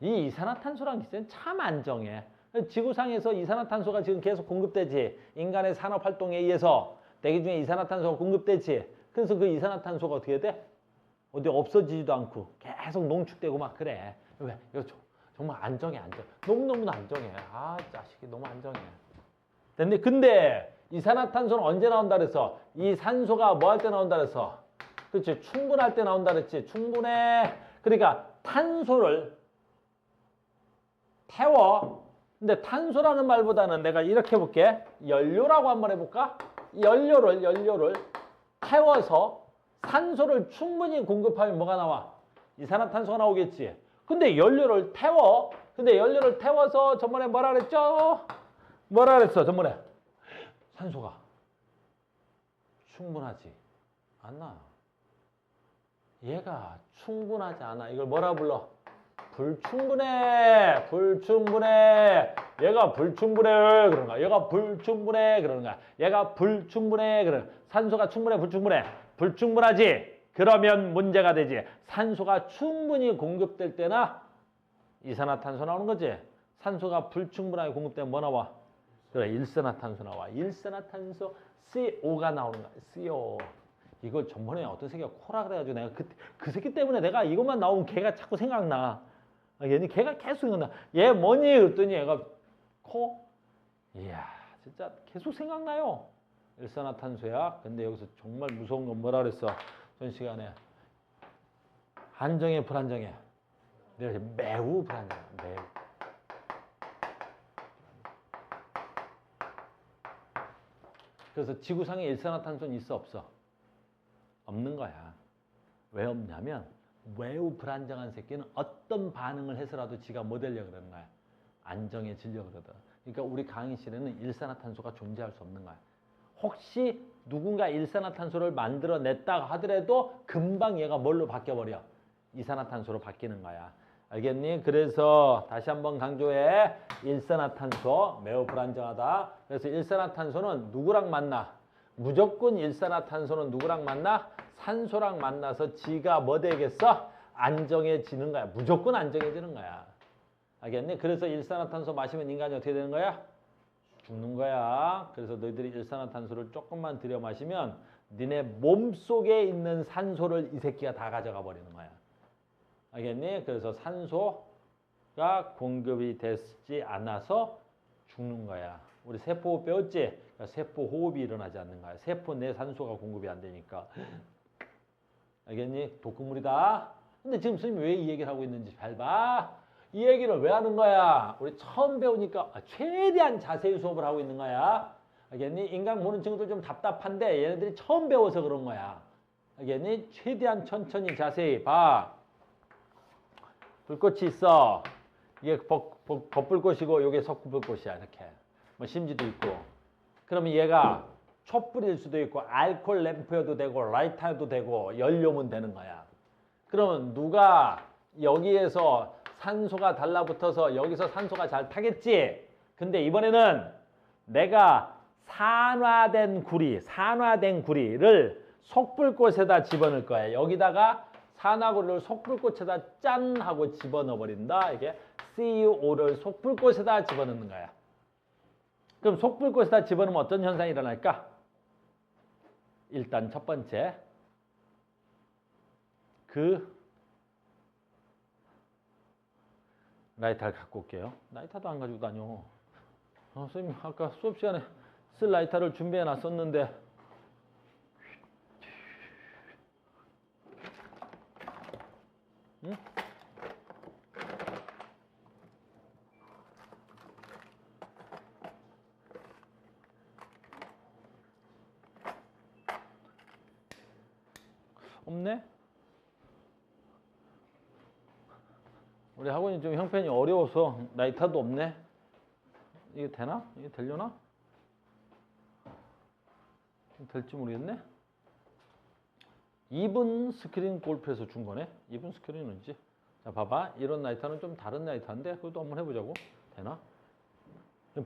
이 이산화탄소란 기체는 참 안정해. 지구상에서 이산화탄소가 지금 계속 공급되지. 인간의 산업활동에 의해서 대기 중에 이산화탄소가 공급되지. 그래서 그 이산화탄소가 어떻게 돼? 어디 없어지지도 않고 계속 농축되고 막 그래. 왜? 이거 정말 안정해, 안정. 너무너무 안정해. 아, 자식이 너무 안정해. 근데 이산화탄소는 언제 나온다 그랬어? 이 산소가 뭐 할 때 나온다 그랬어? 그렇지. 충분할 때 나온다 그랬지. 충분해. 그러니까 탄소를 태워. 근데 탄소라는 말보다는 내가 이렇게 해볼게. 연료라고 한번 해볼까? 연료를 태워서 산소를 충분히 공급하면 뭐가 나와? 이산화탄소가 나오겠지. 근데 연료를 태워. 근데 연료를 태워서 저번에 뭐라 그랬죠? 뭐라 그랬어 저번에? 산소가 충분하지 않아. 얘가 충분하지 않아. 이걸 뭐라 불러? 불충분해. 불충분해. 얘가 불충분해. 그런가? 얘가 불충분해. 그런가? 얘가 불충분해. 그런. 산소가 충분해. 불충분해. 불충분하지. 그러면 문제가 되지. 산소가 충분히 공급될 때나 이산화탄소 나오는 거지. 산소가 불충분하게 공급되면 뭐 나와? 그래, 일산화탄소 나와. 일산화탄소 CO가 나오는 거야. CO. 이걸 전번에 어떤 새끼가 코라 그래가지고 내가 그 새끼 때문에 내가 이것만 나오면 걔가 자꾸 생각나. 얘는 걔가 계속 생각나. 얘 뭐니? 그랬더니 얘가 코? 이야, 진짜 계속 생각나요. 일산화탄소야. 근데 여기서 정말 무서운 건 뭐라 그랬어? 전 시간에. 안정해, 불안정해? 내가 매우 불안정해. 매우. 그래서 지구상에 일산화탄소는 있어, 없어? 없는 거야. 왜 없냐면 매우 불안정한 새끼는 어떤 반응을 해서라도 지가 뭐 되려고 그러는 거야. 안정해지려고 그러거든. 그러니까 우리 강의실에는 일산화탄소가 존재할 수 없는 거야. 혹시 누군가 일산화탄소를 만들어냈다 하더라도 금방 얘가 뭘로 바뀌어버려? 이산화탄소로 바뀌는 거야. 알겠니? 그래서 다시 한번 강조해. 일산화탄소 매우 불안정하다. 그래서 일산화탄소는 누구랑 만나? 무조건 일산화탄소는 누구랑 만나? 산소랑 만나서 지가 뭐 되겠어? 안정해지는 거야. 무조건 안정해지는 거야. 알겠니? 그래서 일산화탄소 마시면 인간이 어떻게 되는 거야? 죽는 거야. 그래서 너희들이 일산화탄소를 조금만 들여 마시면 니네 몸속에 있는 산소를 이 새끼가 다 가져가 버리는 거야. 알겠니? 그래서 산소가 공급이 되지 않아서 죽는 거야. 우리 세포호흡 배웠지? 그러니까 세포호흡이 일어나지 않는 거야. 세포 내 산소가 공급이 안 되니까. 알겠니? 독극물이다. 근데 지금 선생님이 왜 이 얘기를 하고 있는지 잘 봐. 이 얘기를 왜 하는 거야? 우리 처음 배우니까 최대한 자세히 수업을 하고 있는 거야. 알겠니? 인강 보는 친구들 좀 답답한데 얘네들이 처음 배워서 그런 거야. 알겠니? 최대한 천천히 자세히 봐. 불꽃이 있어. 이게 겉불꽃이고 이게 석불꽃이야. 이렇게. 뭐 심지도 있고. 그러면 얘가 촛불일 수도 있고 알코올 램프여도 되고 라이터여도 되고 연료면 되는 거야. 그러면 누가 여기에서 산소가 달라붙어서 여기서 산소가 잘 타겠지. 근데 이번에는 내가 산화된 구리를 속불꽃에다 집어넣을 거야. 여기다가 산화구리를 속불꽃에다 짠 하고 집어넣어 버린다. 이게 CO를 속불꽃에다 집어넣는 거야. 그럼 속불꽃에다 집어넣으면 어떤 현상이 일어날까? 일단 첫 번째, 라이터를 갖고 올게요. 라이터도 안 가지고 다녀. 선생님 아까 수업 시간에 쓸 라이터를 준비해 놨었는데 응? 없네? 우리 학원이 좀 형편이 어려워서 라이터도 없네? 이게 되나? 이게 되려나? 될지 모르겠네. 2분 스크린 골프에서 준 거네. 2분 스크린은지. 자, 봐봐. 이런 라이터는 좀 다른 라이터인데 그것도 한번 해보자고. 되나?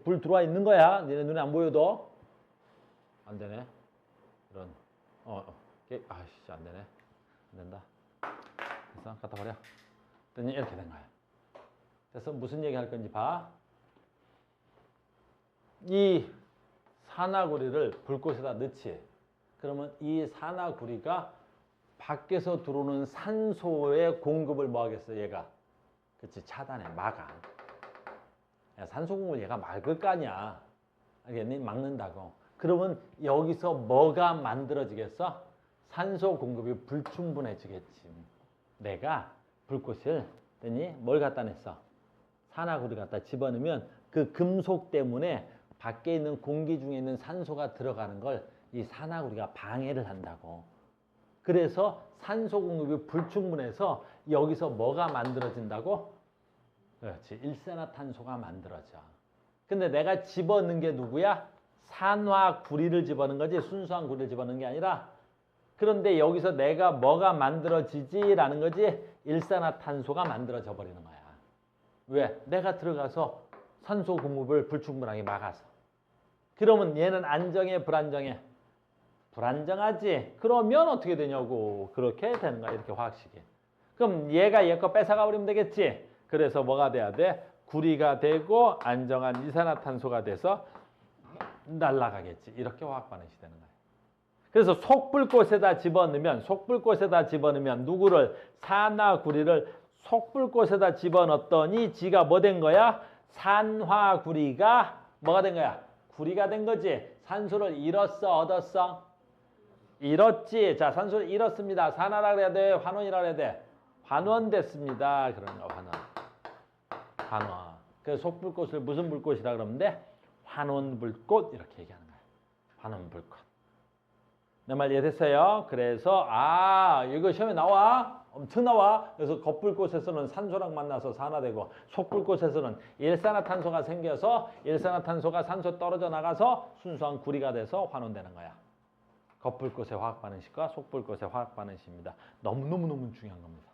불 들어와 있는 거야. 니네 눈에 안 보여도. 안 되네. 이런. 아이씨, 안 되네. 안 된다. 됐어. 갖다 버려. 그랬더니 이렇게 된 거야. 그래서 무슨 얘기 할 건지 봐. 이 산화구리를 불꽃에다 넣지. 그러면 이 산화구리가 밖에서 들어오는 산소의 공급을 뭐 하겠어, 얘가? 그치, 차단해, 막아. 야, 산소 공급을 얘가 막을 거 아니야. 알겠니? 막는다고. 그러면 여기서 뭐가 만들어지겠어? 산소 공급이 불충분해지겠지. 내가 불꽃을, 뭘 갖다 냈어? 산화구리 갖다 집어넣으면 그 금속 때문에 밖에 있는 공기 중에 있는 산소가 들어가는 걸 이 산화구리가 방해를 한다고. 그래서 산소 공급이 불충분해서 여기서 뭐가 만들어진다고? 그렇지. 일산화탄소가 만들어져. 근데 내가 집어넣는 게 누구야? 산화구리를 집어넣는 거지 순수한 구리를 집어넣는 게 아니라. 그런데 여기서 내가 뭐가 만들어지지라는 거지 일산화탄소가 만들어져 버리는 거야. 왜? 내가 들어가서 산소 공급을 불충분하게 막아서. 그러면 얘는 안정해, 불안정해? 불안정하지. 그러면 어떻게 되냐고. 그렇게 되는 거야. 이렇게 화학식이. 그럼 얘가 얘 거 뺏어가 버리면 되겠지. 그래서 뭐가 돼야 돼? 구리가 되고 안정한 이산화탄소가 돼서 날아가겠지. 이렇게 화학 반응이 되는 거야. 그래서 속불꽃에다 집어넣으면 누구를? 산화구리를 속불꽃에다 집어넣었더니 지가 뭐 된 거야? 산화구리가 뭐가 된 거야? 구리가 된 거지. 산소를 잃었어, 얻었어? 잃었지. 자, 산소를 잃었습니다. 산화라 그래야 돼? 환원이라 그래야 돼? 환원됐습니다. 그러는 거야, 환원. 그래서 속불꽃을 무슨 불꽃이라 그러면 돼? 환원불꽃 이렇게 얘기하는 거야. 환원불꽃. 내 말 이해됐어요? 그래서 이거 시험에 나와. 엄청 나와. 그래서 겉불꽃에서는 산소랑 만나서 산화되고 속불꽃에서는 일산화탄소가 생겨서 일산화탄소가 산소 떨어져 나가서 순수한 구리가 돼서 환원되는 거야. 겉불꽃의 화학 반응식과 속불꽃의 화학 반응식입니다. 너무너무 중요한 겁니다.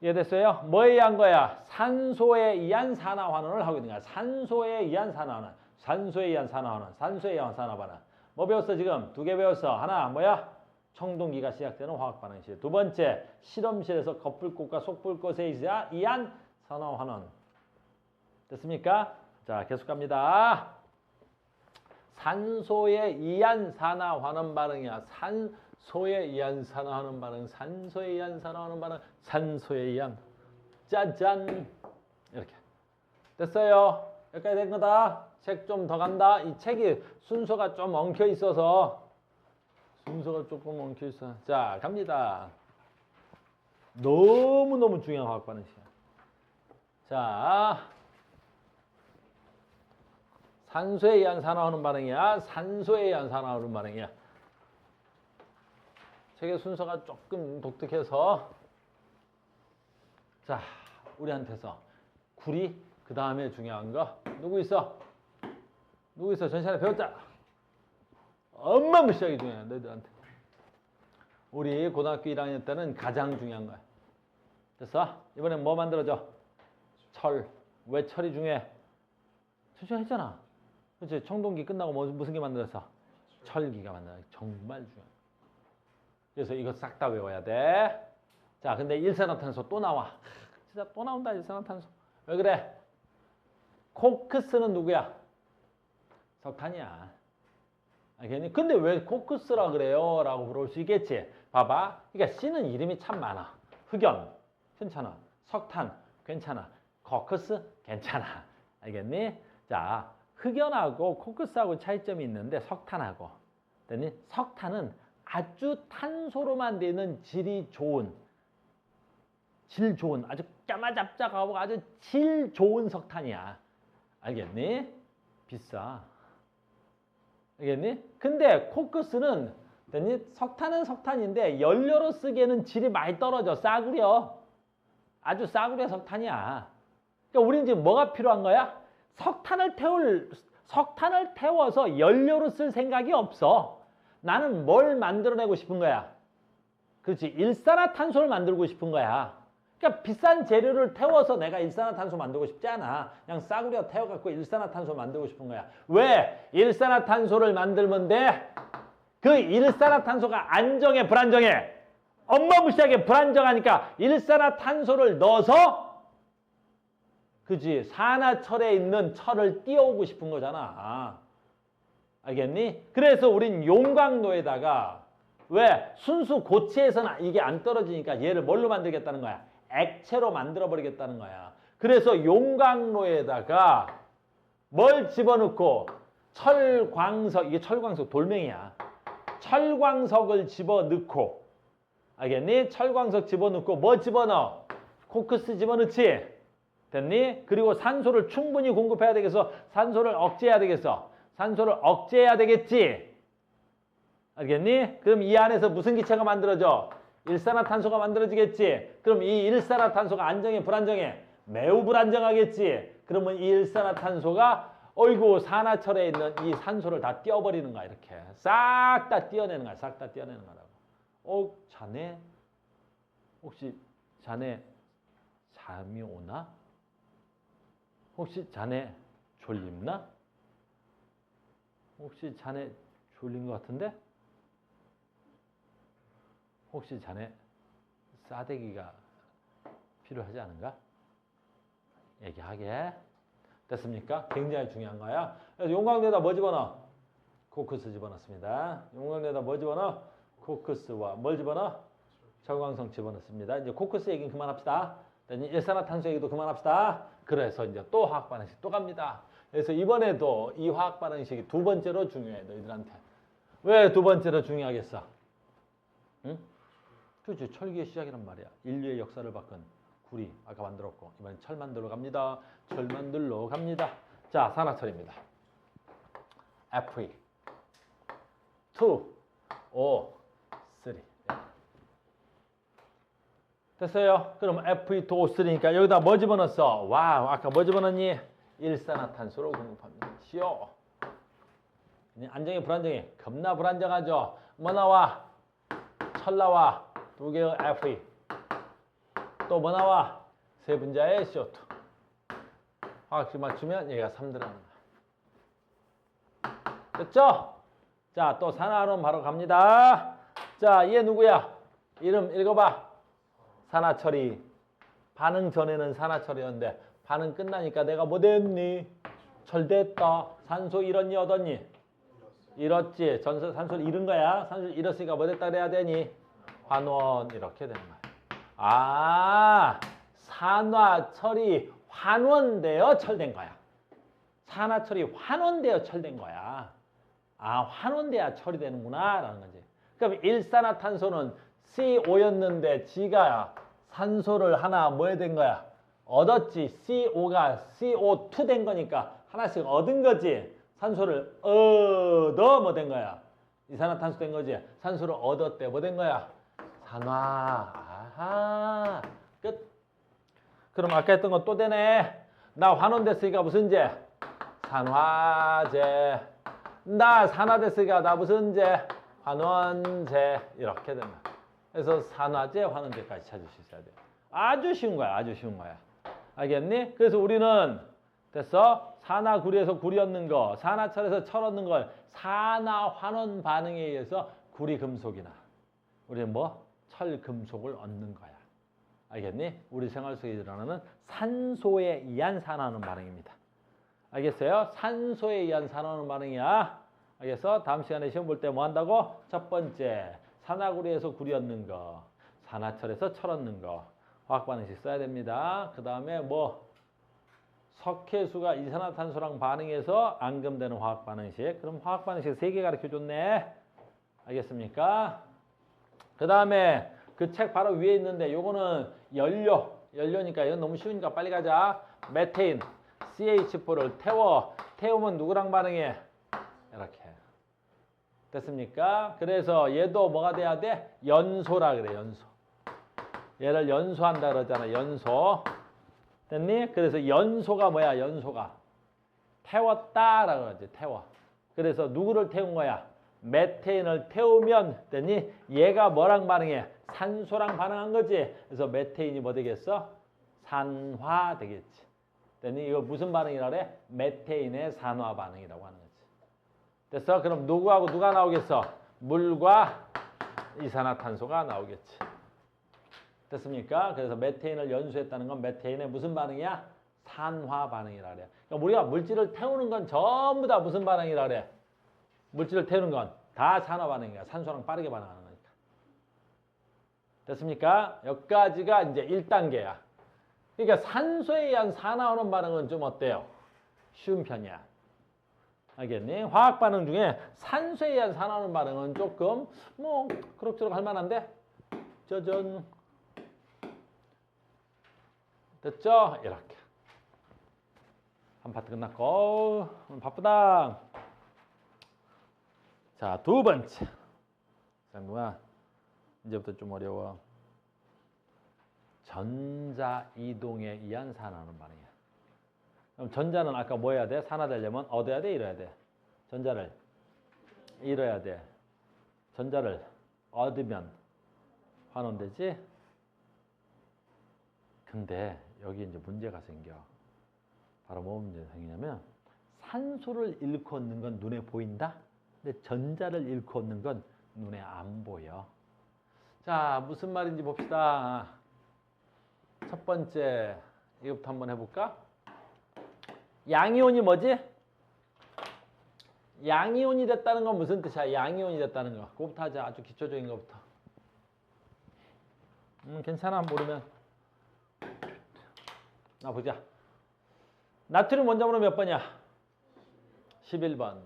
이해됐어요? 뭐에 의한 거야? 산소에 의한 산화 환원을 하고 있는 거야. 산소에 의한 산화 환원. 산소에 의한 산화 환원. 산소에 의한 산화 반응. 뭐 배웠어 지금? 2개 배웠어. 하나 뭐야? 청동기가 시작되는 화학 반응식. 두 번째, 실험실에서 겉불꽃과 속불꽃에 의한 산화 환원. 됐습니까? 자, 계속 갑니다. 산소에 의한 산화 환원 반응이야. 산소에 의한 산화 환원 반응. 산소에 의한 산화 환원 반응. 산소에 의한. 짜잔. 이렇게. 됐어요. 여기까지 된 거다. 책 좀 더 간다. 이 책이 순서가 좀 엉켜 있어서. 순서가 조금 엉켜 있어. 자, 갑니다. 너무너무 중요한 화학 반응식이야. 자, 산소에 의한 산화하는 반응이야. 산소에 의한 산화하는 반응이야. 책의 순서가 조금 독특해서. 자, 우리한테서 구리, 그 다음에 중요한 거 누구 있어? 누구 있어? 전 시간에 배웠잖아. 어마무시하게 중요해, 너희들한테. 우리 고등학교 1학년 때는 가장 중요한 거야. 됐어? 이번엔 뭐 만들어줘? 철. 왜 철이 중요해? 철 했잖아. 그렇지? 청동기 끝나고 무슨 게 만들었어? 철기가 만들어. 정말 중요해. 그래서 이거 싹 다 외워야 돼. 자, 근데 일산화탄소 또 나와. 진짜 또 나온다, 일산화탄소. 왜 그래? 코크스는 누구야? 석탄이야. 알겠니? 근데 왜 코크스라 그래요? 라고 물어볼 수 있겠지. 봐봐. 그러니까 C는 이름이 참 많아. 흑연, 괜찮아. 석탄, 괜찮아. 코크스, 괜찮아. 알겠니? 자, 흑연하고 코크스하고 차이점이 있는데 석탄하고. 됐니? 석탄은 아주 탄소로만 되는 질이 좋은, 질 좋은, 아주 까마잡잡하고 아주 질 좋은 석탄이야. 알겠니? 비싸. 알겠니? 근데 코크스는 됐니? 석탄은 석탄인데 연료로 쓰기에는 질이 많이 떨어져. 싸구려. 아주 싸구려 석탄이야. 그러니까 우리는 지금 뭐가 필요한 거야? 석탄을 태워서 연료로 쓸 생각이 없어. 나는 뭘 만들어내고 싶은 거야? 그렇지. 일산화탄소를 만들고 싶은 거야. 그러니까 비싼 재료를 태워서 내가 일산화탄소 만들고 싶지 않아. 그냥 싸구려 태워갖고 일산화탄소 만들고 싶은 거야. 왜? 일산화탄소를 만들면 돼? 그 일산화탄소가 안정해, 불안정해? 어마무시하게 불안정하니까 일산화탄소를 넣어서 그지 산화철에 있는 철을 띄워오고 싶은 거잖아. 알겠니? 그래서 우린 용광로에다가 왜? 순수 고체에서는 이게 안 떨어지니까 얘를 뭘로 만들겠다는 거야? 액체로 만들어 버리겠다는 거야. 그래서 용광로에다가 뭘 집어넣고 철광석, 이게 철광석 돌멩이야. 철광석을 집어넣고 알겠니? 철광석 집어넣고 뭐 집어넣어? 코크스 집어넣지? 됐니? 그리고 산소를 충분히 공급해야 되겠어. 산소를 억제해야 되겠어. 산소를 억제해야 되겠지? 알겠니? 그럼 이 안에서 무슨 기체가 만들어져? 일산화탄소가 만들어지겠지? 그럼 이 일산화탄소가 안정해, 불안정해? 매우 불안정하겠지? 그러면 이 일산화탄소가 어이구 산화철에 있는 이 산소를 다 띄워버리는 거야. 이렇게 싹 다 띄어내는 거야. 싹 다 띄어내는 거라고. 자네? 혹시 자네 잠이 오나? 혹시 자네 졸립나? 혹시 자네 졸린 것 같은데? 혹시 자네 싸대기가 필요하지 않은가? 얘기하게. 됐습니까? 굉장히 중요한 거야. 그래서 용광로에다 뭐 집어넣어? 코크스 집어넣습니다. 용광로에다 뭐 집어넣어? 코크스와 뭘 집어넣어? 철광석 집어넣습니다. 이제 코크스 얘기는 그만합시다. 일산화탄소 얘기도 그만합시다. 그래서 이제 또 화학 반응식 또 갑니다. 그래서 이번에도 이 화학 반응식이 두 번째로 중요해, 너희들한테. 왜 두 번째로 중요하겠어? 응? 그렇지. 철기의 시작이란 말이야. 인류의 역사를 바꾼 구리 아까 만들었고 이번엔 철 만들러 갑니다. 철 만들러 갑니다. 자, 산화철입니다. Fe 2 O 3 됐어요? 그럼 Fe2O3니까 여기다 뭐 집어넣었어? 와우, 아까 뭐 집어넣니? 일산화탄소로 공급합니다. 쉬워. 안정해, 불안정해? 겁나 불안정하죠? 뭐 나와? 철 나와. 두 개의 Fe. 또 뭐 나와? 세 분자의 CO2. 화학식 맞추면 얘가 3 들어갑니다. 됐죠? 자, 또 산화론 바로 갑니다. 자, 얘 누구야? 이름 읽어봐. 산화철이. 반응 전에는 산화철이었는데 반응 끝나니까 내가 뭐 됐니? 철됐다. 산소 잃었니 얻었니? 잃었지. 산소를 잃은 거야. 산소를 잃었으니까 뭐 됐다 그래야 되니? 환원. 이렇게 되는 거야. 아, 산화철이 환원되어 철된 거야. 산화철이 환원되어 철된 거야. 아, 환원돼야 철이 되는구나 라는 거지. 그럼 일산화탄소는 CO였는데 지가 산소를 하나 뭐 해 된 거야? 얻었지. CO가 CO2 된 거니까 하나씩 얻은 거지. 산소를 얻어 뭐 된 거야? 이산화탄소 된 거지. 산소를 얻었대. 뭐 된 거야? 산화. 아하. 끝. 그럼 아까 했던 거 또 되네. 나 환원됐으니까 무슨 제? 산화제. 나 산화됐으니까 나 무슨 제? 환원제. 이렇게 된다. 그래서 산화제, 환원제까지 찾을 수 있어야 돼. 아주 쉬운 거야. 아주 쉬운 거야. 알겠니? 그래서 우리는 됐어? 산화구리에서 구리 얻는 거, 산화철에서 철 얻는 걸 산화환원 반응에 의해서 구리 금속이나 우리는 뭐? 철 금속을 얻는 거야. 알겠니? 우리 생활 속에 일어나는 산소에 의한 산화하는 반응입니다. 알겠어요? 산소에 의한 산화하는 반응이야. 알겠어? 다음 시간에 시험 볼 때 뭐 한다고? 첫 번째, 산화구리에서 구리 얻는 거, 산화철에서 철 얻는 거, 화학 반응식 써야 됩니다. 그 다음에 뭐? 석회수가 이산화탄소랑 반응해서 앙금되는 화학 반응식. 그럼 화학 반응식 3개 가르쳐 줬네. 알겠습니까? 그 다음에 그 책 바로 위에 있는데 요거는 연료니까 이건 너무 쉬우니까 빨리 가자. 메테인 CH4를 태우면 누구랑 반응해? 이렇게. 됐습니까? 그래서 얘도 뭐가 돼야 돼? 연소라 그래. 연소. 얘를 연소한다 그러잖아. 연소. 됐니? 그래서 연소가 뭐야? 연소가. 태웠다라고 하지. 태워. 그래서 누구를 태운 거야? 메테인을 태우면 됐니? 얘가 뭐랑 반응해? 산소랑 반응한 거지. 그래서 메테인이 뭐 되겠어? 산화 되겠지. 됐니? 이거 무슨 반응이라 그래? 메테인의 산화 반응이라고 하는 거지. 됐어? 그럼 누구하고 누가 나오겠어? 물과 이산화탄소가 나오겠지. 됐습니까? 그래서 메테인을 연소했다는 건 메테인의 무슨 반응이야? 산화 반응이라 그래. 그러니까 우리가 물질을 태우는 건 전부 다 무슨 반응이라 그래? 물질을 태우는 건 다 산화 반응이야. 산소랑 빠르게 반응하는 거니까. 됐습니까? 여기까지가 이제 1단계야. 그러니까 산소에 의한 산화하는 반응은 좀 어때요? 쉬운 편이야. 알겠니? 화학 반응 중에 산소에 의한 산화하는 반응은 조금 뭐 그럭저럭 할 만한데 짜잔. 됐죠? 이렇게. 한 파트 끝났고 바쁘다. 자, 두 번째. 자, 뭐야? 이제부터 좀 어려워. 전자 이동에 의한 산화하는 반응이야. 그럼 전자는 아까 뭐 해야 돼? 산화되려면 얻어야 돼, 잃어야 돼? 전자를 잃어야 돼. 전자를 얻으면 환원되지? 근데 여기 이제 문제가 생겨. 바로 뭐 문제가 생기냐면 산소를 잃고 얻는 건 눈에 보인다? 근데 전자를 잃고 얻는 건 눈에 안 보여. 자, 무슨 말인지 봅시다. 첫 번째, 이것부터 한번 해볼까? 양이온이 뭐지? 양이온이 됐다는 건 무슨 뜻이야? 양이온이 됐다는 거. 그거부터 하자. 아주 기초적인 것부터. 괜찮아, 모르면. 나 보자. 나트륨 원자번호 몇 번이야? 11번.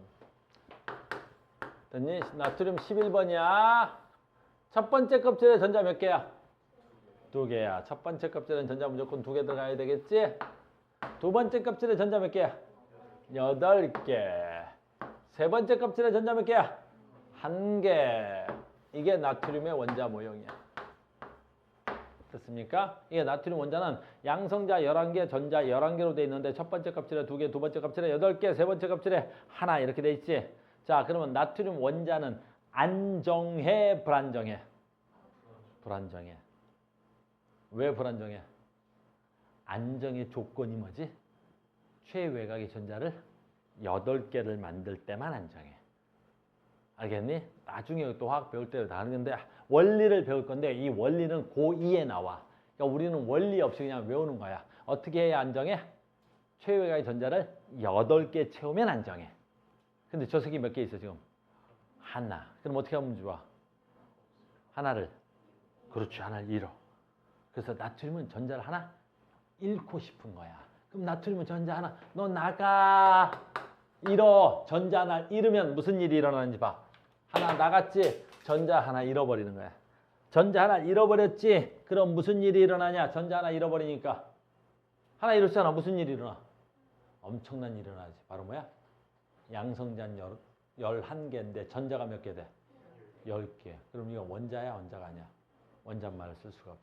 됐니? 나트륨 11번이야. 첫 번째 껍질에 전자 몇 개야? 2개야. 첫 번째 껍질은 전자 무조건 2개 들어가야 되겠지? 두 번째 껍질에 전자 몇 개야? 8개. 세 번째 껍질에 전자 몇 개야? 1개. 이게 나트륨의 원자 모형이야. 됐습니까? 이게 나트륨 원자는 양성자 11개, 전자 11개로 돼 있는데 첫 번째 껍질에 2개, 두 번째 껍질에 8개, 세 번째 껍질에 1 이렇게 돼 있지? 자, 그러면 나트륨 원자는 안정해, 불안정해? 불안정해. 왜 불안정해? 안정의 조건이 뭐지? 최외곽의 전자를 8개를 만들 때만 안정해. 알겠니? 나중에 또 화학 배울 때도 다 하는데 원리를 배울 건데 이 원리는 고2에 나와. 그러니까 우리는 원리 없이 그냥 외우는 거야. 어떻게 해야 안정해? 최외곽의 전자를 8개 채우면 안정해. 근데 저 색이 몇 개 있어 지금? 하나. 그럼 어떻게 하면 좋아? 하나를. 그렇지, 하나를 잃어. 그래서 나트륨은 전자를 하나 잃고 싶은 거야. 그럼 나트륨은 전자 하나 너 나가. 잃어. 전자 하나 잃으면 무슨 일이 일어나는지 봐. 하나 나갔지? 전자 하나 잃어버리는 거야. 전자 하나 잃어버렸지? 그럼 무슨 일이 일어나냐? 전자 하나 잃어버리니까. 하나 잃었잖아. 무슨 일이 일어나? 엄청난 일이 일어나지. 바로 뭐야? 양성자는 11개인데 전자가 몇 개 돼? 10개. 그럼 이거 원자야? 원자가 아니야? 원자말을 쓸 수가 없어.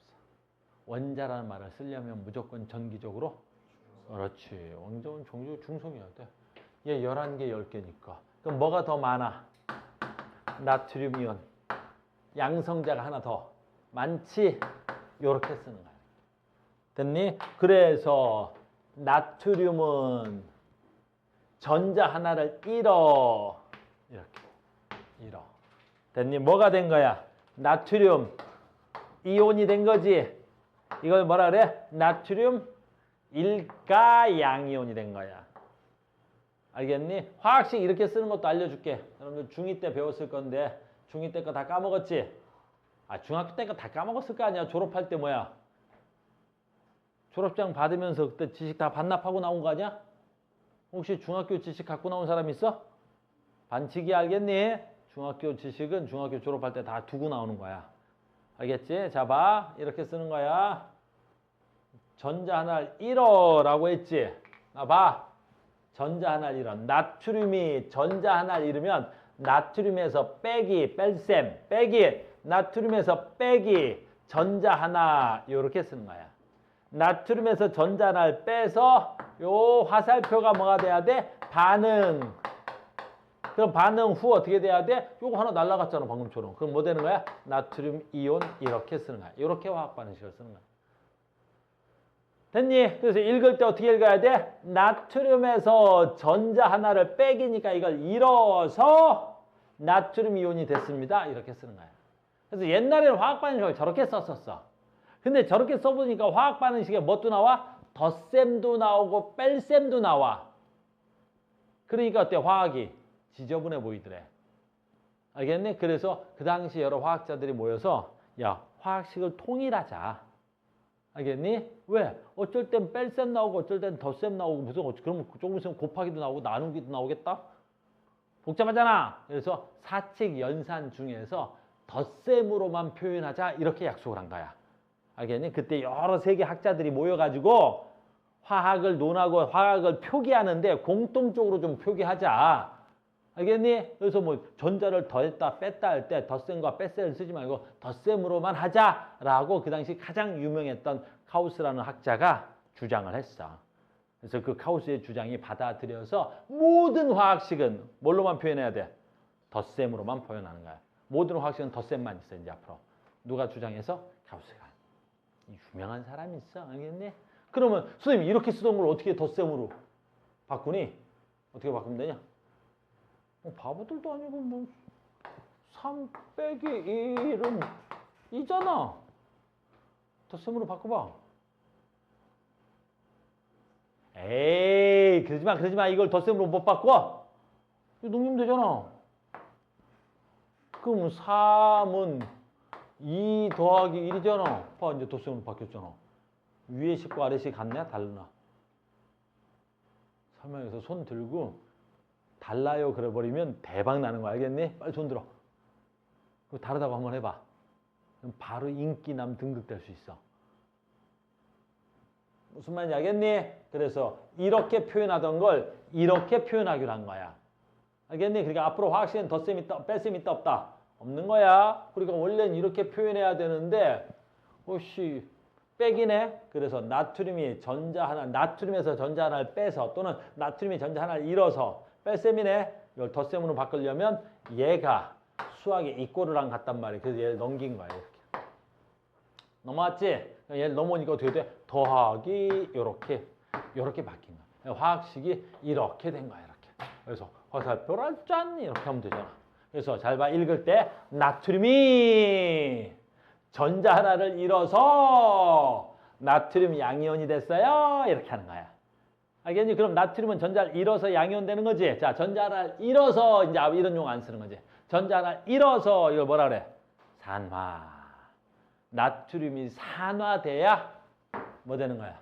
원자라는 말을 쓰려면 무조건 전기적으로? 그렇지. 원자는 중성이어야 돼. 얘 11개, 10개니까. 그럼 뭐가 더 많아? 나트륨 이온. 양성자가 하나 더 많지? 요렇게 쓰는 거야. 됐니? 그래서 나트륨은 전자 하나를 잃어. 이렇게. 잃어. 됐니? 뭐가 된 거야? 나트륨 이온이 된 거지. 이걸 뭐라 그래? 나트륨 일가양이온이 된 거야. 알겠니? 화학식 이렇게 쓰는 것도 알려줄게. 여러분들 중2 때 배웠을 건데 중2 때 거 다 까먹었지? 아, 중학교 때 거 다 까먹었을 거 아니야. 졸업할 때 뭐야? 졸업장 받으면서 그때 지식 다 반납하고 나온 거 아니야? 혹시 중학교 지식 갖고 나온 사람 있어? 반칙이 알겠니? 중학교 지식은 중학교 졸업할 때 다 두고 나오는 거야. 알겠지? 자, 봐. 이렇게 쓰는 거야. 전자 하나를 잃어라고 했지? 나 봐. 전자 하나를 잃어. 나트륨이 전자 하나를 잃으면 나트륨에서 빼기, 뺄셈, 빼기, 나트륨에서 빼기, 전자 하나 이렇게 쓰는 거야. 나트륨에서 전자 하나를 빼서 요 화살표가 뭐가 돼야 돼? 반응. 그럼 반응 후 어떻게 돼야 돼? 요거 하나 날라갔잖아, 방금처럼. 그럼 뭐 되는 거야? 나트륨 이온 이렇게 쓰는 거야. 이렇게 화학 반응식을 쓰는 거야. 됐니? 그래서 읽을 때 어떻게 읽어야 돼? 나트륨에서 전자 하나를 빼기니까 이걸 잃어서 나트륨 이온이 됐습니다. 이렇게 쓰는 거야. 그래서 옛날에는 화학 반응식을 저렇게 썼었어. 근데 저렇게 써보니까 화학 반응식에 뭣도 나와? 덧셈도 나오고 뺄셈도 나와. 그러니까 어때? 화학이 지저분해 보이더래. 알겠니? 그래서 그 당시 여러 화학자들이 모여서 야, 화학식을 통일하자. 알겠니? 왜? 어쩔 땐 뺄셈 나오고 어쩔 땐 덧셈 나오고 무슨 그러면 조금 있으면 곱하기도 나오고 나누기도 나오겠다? 복잡하잖아. 그래서 사칙 연산 중에서 덧셈으로만 표현하자 이렇게 약속을 한 거야. 알겠니? 그때 여러 세계 학자들이 모여가지고 화학을 논하고 화학을 표기하는데 공통적으로 좀 표기하자. 알겠니? 그래서 뭐 전자를 더했다 뺐다 할 때 덧셈과 뺄셈을 쓰지 말고 덧셈으로만 하자라고 그 당시 가장 유명했던 카우스라는 학자가 주장을 했어. 그래서 그 카우스의 주장이 받아들여서 모든 화학식은 뭘로만 표현해야 돼? 덧셈으로만 표현하는 거야. 모든 화학식은 덧셈만 있어 이제 앞으로. 누가 주장해서? 카우스가. 유명한 사람이 있어. 알겠니? 그러면 선생님 이렇게 쓰던 걸 어떻게 덧셈으로 바꾸니? 어떻게 바꾸면 되냐? 바보들도 아니고 뭐 3 빼기 1은 2잖아. 덧셈으로 바꿔봐. 에이 그러지 마. 이걸 덧셈으로 못 바꿔. 이거 녹이면 되잖아. 그럼 3은 2 더하기 1이잖아. 봐 이제 덧셈으로 바뀌었잖아. 위에 식과 아래 식 같냐? 다르나? 설명해서 손 들고 달라요 그래버리면 대박 나는 거 알겠니? 빨리 손 들어. 그거 다르다고 한번 해봐. 그럼 바로 인기남 등극될 수 있어. 무슨 말인지 알겠니? 그래서 이렇게 표현하던 걸 이렇게 표현하기로 한 거야. 알겠니? 그러니까 앞으로 화학식은 덧셈 있다, 뺄셈 있다, 없다? 없는 거야. 그러니까 원래는 이렇게 표현해야 되는데 오씨 빼기네. 그래서 나트륨이 전자 하나, 나트륨에서 전자 하나를 빼서 또는 나트륨이 전자 하나를 잃어서 뺄셈이네. 이걸 덧셈으로 바꾸려면 얘가 수학에 이꼬르랑 같단 말이야. 그래서 얘를 넘긴 거야. 이렇게. 넘어왔지? 얘를 넘어오니까 어떻게 돼? 더하기 요렇게 바뀐 거야. 화학식이 이렇게 된 거야. 이렇게. 그래서 화살표를 짠 이렇게 하면 되잖아. 그래서 잘 봐. 읽을 때 나트륨이 전자 하나를 잃어서 나트륨 양이온이 됐어요. 이렇게 하는 거야. 알겠니? 그럼 나트륨은 전자를 잃어서 양이온 되는 거지. 자, 전자 하나를 잃어서 이제 이런 용 안 쓰는 거지. 전자 하나를 잃어서 이걸 뭐라 그래? 산화. 나트륨이 산화돼야 뭐 되는 거야?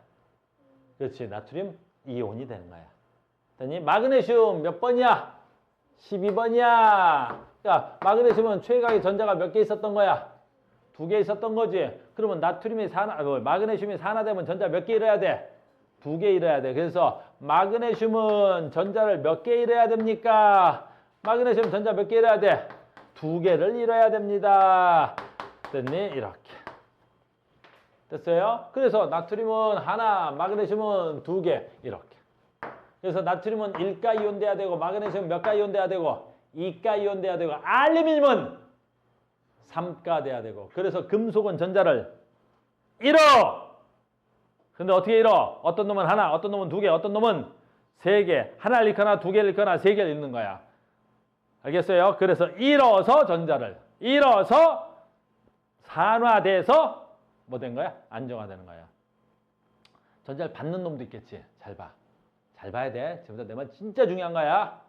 그렇지. 나트륨 이온이 되는 거야. 됐니? 마그네슘 몇 번이야? 12번이야. 야, 마그네슘은 최각의 전자가 몇 개 있었던 거야? 2개 있었던 거지. 그러면 나트륨이 마그네슘이 산화되면 전자 몇 개 잃어야 돼? 2개 잃어야 돼. 그래서 마그네슘은 전자를 몇 개 잃어야 됩니까? 마그네슘 전자 몇 개 잃어야 돼? 2개를 잃어야 됩니다. 됐니? 이렇게. 됐어요? 그래서 나트륨은 하나, 마그네슘은 2개. 이렇게. 그래서 나트륨은 1가 이온 돼야 되고 마그네슘은 몇 가 이온 돼야 되고 2가 이온 돼야 되고 알루미늄은 3가 돼야 되고. 그래서 금속은 전자를 잃어. 근데 어떻게 잃어? 어떤 놈은 하나, 어떤 놈은 2개, 어떤 놈은 3개. 하나를 잃거나 2개를 잃거나 3개를 잃는 거야. 알겠어요? 그래서 잃어서 전자를 잃어서 산화돼서 뭐 된 거야? 안정화되는 거야. 전자를 받는 놈도 있겠지. 잘 봐. 잘 봐야 돼. 지금부터 내 말 진짜 중요한 거야.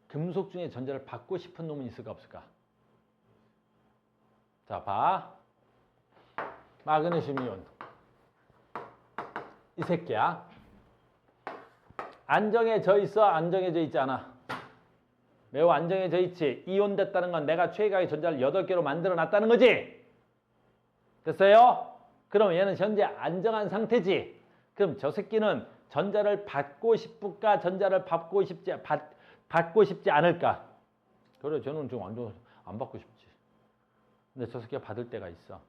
금속 중에 전자를 받고 싶은 놈은 있을까 없을까? 자, 봐. 마그네슘 이온. 이 새끼야. 안정해져 있어? 안정해져 있지 않아? 매우 안정해져 있지. 이온됐다는 건 내가 최각의 전자를 8개로 만들어 놨다는 거지. 됐어요? 그럼 얘는 현재 안정한 상태지. 그럼 저 새끼는 전자를 받고 싶을까? 전자를 받고 싶지 않을까? 그래, 저는 좀 완전 안 받고 싶지. 근데 저 새끼가 받을 때가 있어.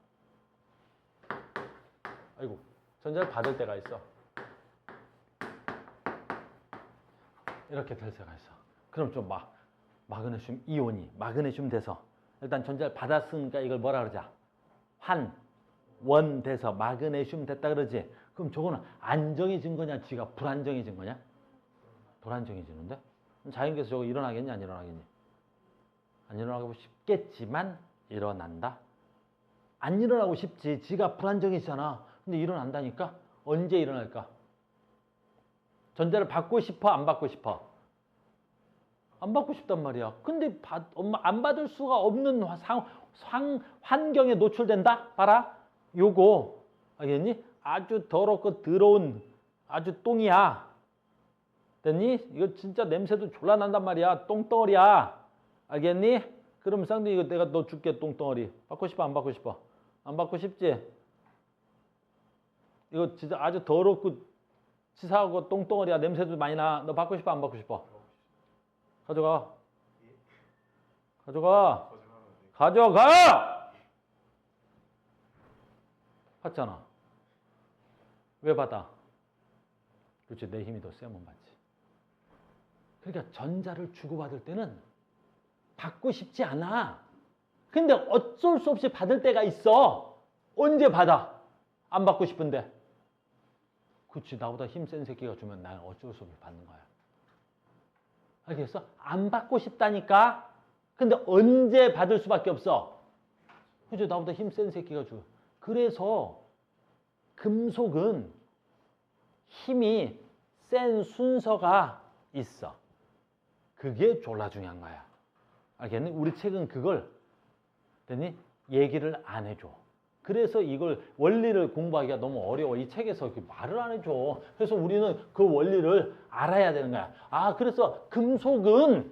아이고, 전자를 받을 때가 있어. 이렇게 될 수가 있어. 그럼 좀 마그네슘 이온이 마그네슘 돼서 일단 전자를 받았으니까 이걸 뭐라 그러자? 원 돼서 마그네슘 됐다 그러지. 그럼 저거는 안정해진 거냐? 쥐가 불안정해진 거냐? 불안정해지는데? 자연계에서 저거 일어나겠냐? 안 일어나겠니? 안 일어나고 싶겠지만 일어난다? 안 일어나고 싶지. 지가 불안정해지잖아. 근데 일어난다니까? 언제 일어날까? 전자를 받고 싶어? 안 받고 싶어? 안 받고 싶단 말이야. 근데 안 받을 수가 없는 환경에 노출된다? 봐라. 요거 알겠니? 아주 더럽고 더러운 아주 똥이야. 됐니? 이거 진짜 냄새도 졸라 난단 말이야. 똥덩어리야. 알겠니? 그럼 쌍둥이 이거 내가 너 줄게 똥덩어리. 받고 싶어? 안 받고 싶어? 안 받고 싶지? 이거 진짜 아주 더럽고 치사하고 똥덩어리야. 냄새도 많이 나. 너 받고 싶어? 안 받고 싶어? 가져가. 가져가. 가져가! 받잖아. 왜 받아? 그렇지. 내 힘이 더 세면 받지. 그러니까 전자를 주고받을 때는 받고 싶지 않아. 근데 어쩔 수 없이 받을 때가 있어. 언제 받아? 안 받고 싶은데. 그렇지. 나보다 힘센 새끼가 주면 나는 어쩔 수 없이 받는 거야. 알겠어? 안 받고 싶다니까? 근데 언제 받을 수밖에 없어? 그죠? 나보다 힘센 새끼가 줘. 그래서 금속은 힘이 센 순서가 있어. 그게 졸라 중요한 거야. 알겠니? 우리 책은 그걸 얘기를 안 해줘. 그래서 이걸 원리를 공부하기가 너무 어려워. 이 책에서 말을 안 해줘. 그래서 우리는 그 원리를 알아야 되는 거야. 아, 그래서 금속은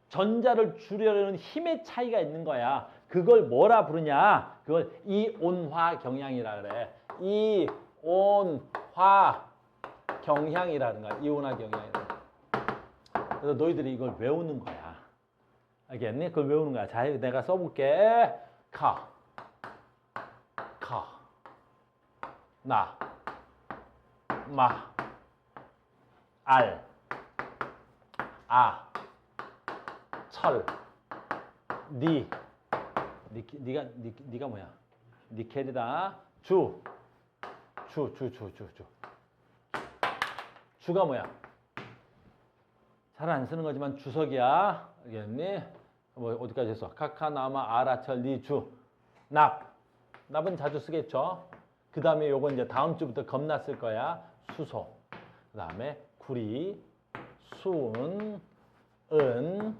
전자를 주려는 힘의 차이가 있는 거야. 그걸 뭐라 부르냐? 그걸 이온화 경향이라 그래. 이온화 경향이라는 거야. 이온화 경향이라는 거야. 그래서 너희들이 이걸 외우는 거야. 알겠니? 그걸 외우는 거야. 자, 내가 써볼게. 나, 마, 알, 아, 철, 니가 뭐야? 니켈이다. 주가 뭐야? 잘 안 쓰는 거지만 주석이야. 알겠니? 뭐 어디까지 했어? 카카, 나마, 아라철, 니, 주. 납은 자주 쓰겠죠? 그 다음에 요거 이제 다음 주부터 겁나 쓸 거야. 수소. 그 다음에 구리, 순, 은,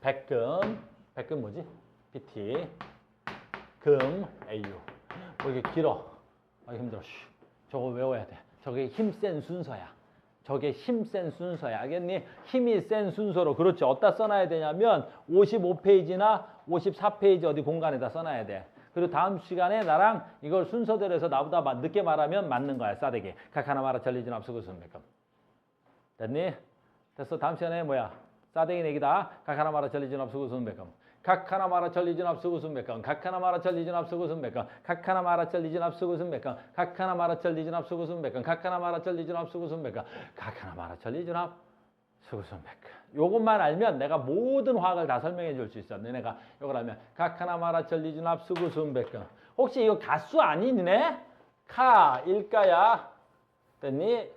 백금. 백금 뭐지? BT. 금, AU. 뭐 이렇게 길어. 아, 힘들어. 저거 외워야 돼. 저게 힘센 순서야. 저게 힘센 순서야. 알겠니? 힘이 센 순서로. 그렇지. 어디다 써놔야 되냐면 55페이지나 54페이지 어디 공간에다 써놔야 돼. 그리고 다음 시간에 나랑 이걸 순서대로 해서 나보다 늦게 말하면 맞는 거야. 싸대기. 각하나 마라 전리진 앞서고 순백금. 됐니? 됐어. 다음 시간에 뭐야? 싸대기 내기다. 각하나 마라 전리진 앞서고 순백금. 각하나 마라 전리진 앞서고 순백금. 각하나 마라 전리진 앞서고 순백금. 각하나 마라 전리진 앞서고 순백금. 각하나 마라 전리진 앞서고 순백금. 각하나 마라 전리진 앞서고 순백금. 각하나 마라 전리진 앞서고 순백금. 요것만 알면 내가 모든 화학을 다 설명해 줄 수 있어. 너네가 요걸 알면 각하나 마라 전리진 앞서고 순백금. 혹시 이거 가수 아니네? 카 일가야. 됐니?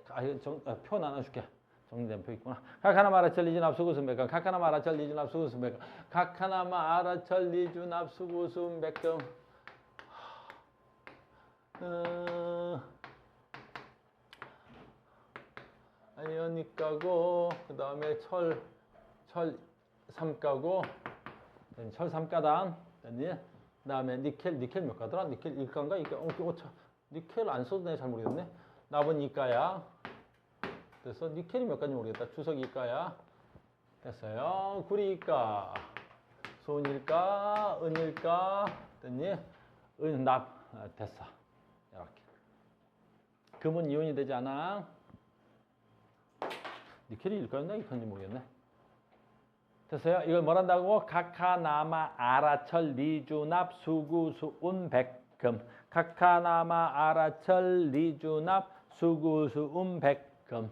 표 나눠줄게. 정리된 표 있구나. 각하나 마라 전리진 앞서고 순백금. 각하나 마라 전리진 앞서고 순백금. 각하나 마라 전리진 앞서고 순백금. 아이오닉 가고 그 다음에 철 3가고 철 3가당 됐니? 그 다음에 니켈 몇 가더라? 니켈 1가인가? 2가? 니켈 안 써도 내 잘 모르겠네. 납은 2가야. 그래서 니켈이 몇 가인지 모르겠다. 주석 2가야. 됐어요. 구리 2가, 소은 1가, 은 1가 됐니? 납 됐어. 이렇게. 금은 이온이 되지 않아? 니켈이 1가였나 2가인지 모르겠네. 됐어요? 이걸 뭘 한다고? 각하, 나마, 아라철, 리주납, 수구, 수운, 백금. 각하, 나마, 아라철, 리주납, 수구, 수운, 백금.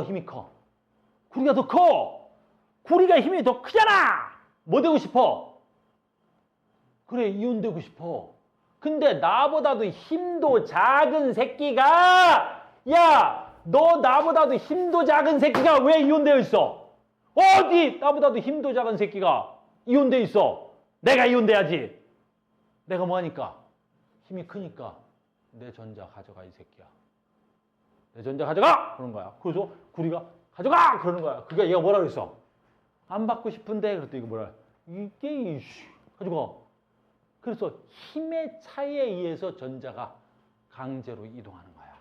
더 힘이 커. 구리가 더 커. 구리가 힘이 더 크잖아. 뭐 되고 싶어? 그래, 이온되고 싶어. 근데 나보다도 힘도 작은 새끼가, 야, 너 나보다도 힘도 작은 새끼가 왜 이온되어 있어? 어디 나보다도 힘도 작은 새끼가 이온되어 있어? 내가 이온돼야지. 내가 뭐하니까? 힘이 크니까 내 전자 가져가, 이 새끼야. 내 전자 가져가! 그러는 거야. 그래서 구리가 가져가! 그러는 거야. 그러니까 얘가 뭐라 그랬어? 안 받고 싶은데? 그랬더니 이거 뭐라 이게 가져가. 그래서 힘의 차이에 의해서 전자가 강제로 이동하는 거야.